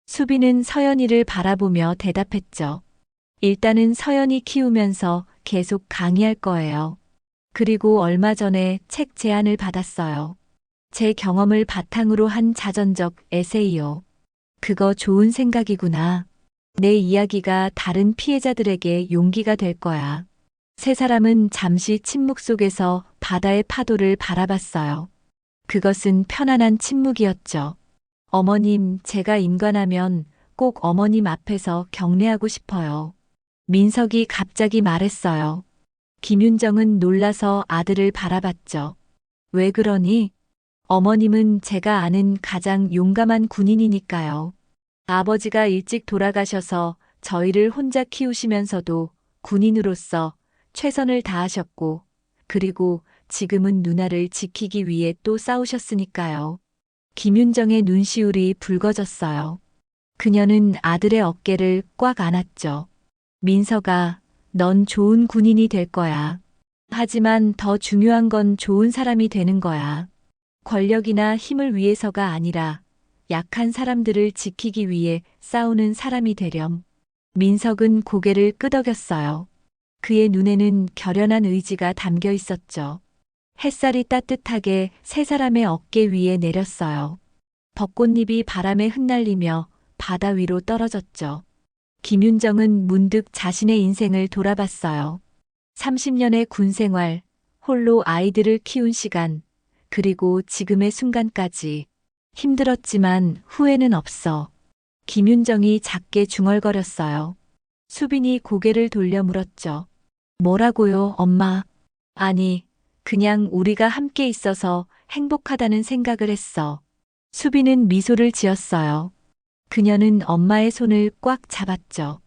수빈은 서연이를 바라보며 대답했죠. 일단은 서연이 키우면서 계속 강의할 거예요. 그리고 얼마 전에 책 제안을 받았어요. 제 경험을 바탕으로 한 자전적 에세이요. 그거 좋은 생각이구나. 내 이야기가 다른 피해자들에게 용기가 될 거야. 세 사람은 잠시 침묵 속에서 바다의 파도를 바라봤어요. 그것은 편안한 침묵이었죠. 어머님, 제가 임관하면 꼭 어머님 앞에서 경례하고 싶어요. 민석이 갑자기 말했어요. 김윤정은 놀라서 아들을 바라봤죠. 왜 그러니? 어머님은 제가 아는 가장 용감한 군인이니까요. 아버지가 일찍 돌아가셔서 저희를 혼자 키우시면서도 군인으로서 최선을 다하셨고, 그리고 지금은 누나를 지키기 위해 또 싸우셨으니까요. 김윤정의 눈시울이 붉어졌어요. 그녀는 아들의 어깨를 꽉 안았죠. 민서가, 넌 좋은 군인이 될 거야. 하지만 더 중요한 건 좋은 사람이 되는 거야. 권력이나 힘을 위해서가 아니라 약한 사람들을 지키기 위해 싸우는 사람이 되렴. 민석은 고개를 끄덕였어요. 그의 눈에는 결연한 의지가 담겨 있었죠. 햇살이 따뜻하게 세 사람의 어깨 위에 내렸어요. 벚꽃잎이 바람에 흩날리며 바다 위로 떨어졌죠. 김윤정은 문득 자신의 인생을 돌아봤어요. 30년의 군 생활, 홀로 아이들을 키운 시간, 그리고 지금의 순간까지. 힘들었지만 후회는 없어. 김윤정이 작게 중얼거렸어요. 수빈이 고개를 돌려 물었죠. 뭐라고요, 엄마? 아니, 그냥 우리가 함께 있어서 행복하다는 생각을 했어. 수빈은 미소를 지었어요. 그녀는 엄마의 손을 꽉 잡았죠.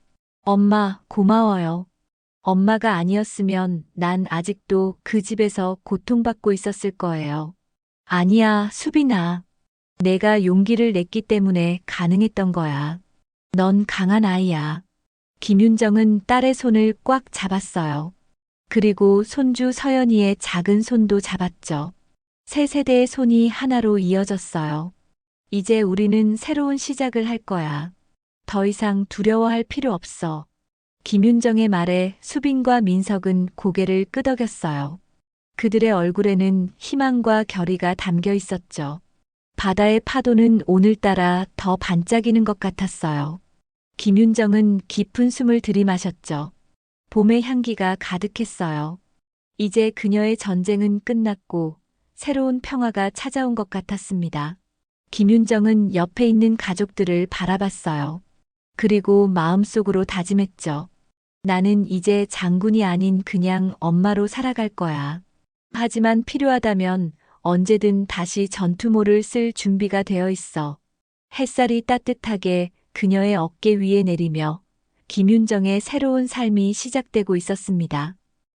엄마, 고마워요. 엄마가 아니었으면 난 아직도 그 집에서 고통받고 있었을 거예요. 아니야, 수빈아. 내가 용기를 냈기 때문에 가능했던 거야. 넌 강한 아이야. 김윤정은 딸의 손을 꽉 잡았어요. 그리고 손주 서연이의 작은 손도 잡았죠. 세 세대의 손이 하나로 이어졌어요. 이제 우리는 새로운 시작을 할 거야. 더 이상 두려워할 필요 없어. 김윤정의 말에 수빈과 민석은 고개를 끄덕였어요. 그들의 얼굴에는 희망과 결의가 담겨 있었죠. 바다의 파도는 오늘따라 더 반짝이는 것 같았어요. 김윤정은 깊은 숨을 들이마셨죠. 봄의 향기가 가득했어요. 이제 그녀의 전쟁은 끝났고 새로운 평화가 찾아온 것 같았습니다. 김윤정은 옆에 있는 가족들을 바라봤어요. 그리고 마음속으로 다짐했죠. 나는 이제 장군이 아닌 그냥 엄마로 살아갈 거야. 하지만 필요하다면 언제든 다시 전투모를 쓸 준비가 되어 있어. 햇살이 따뜻하게 그녀의 어깨 위에 내리며 김윤정의 새로운 삶이 시작되고 있었습니다.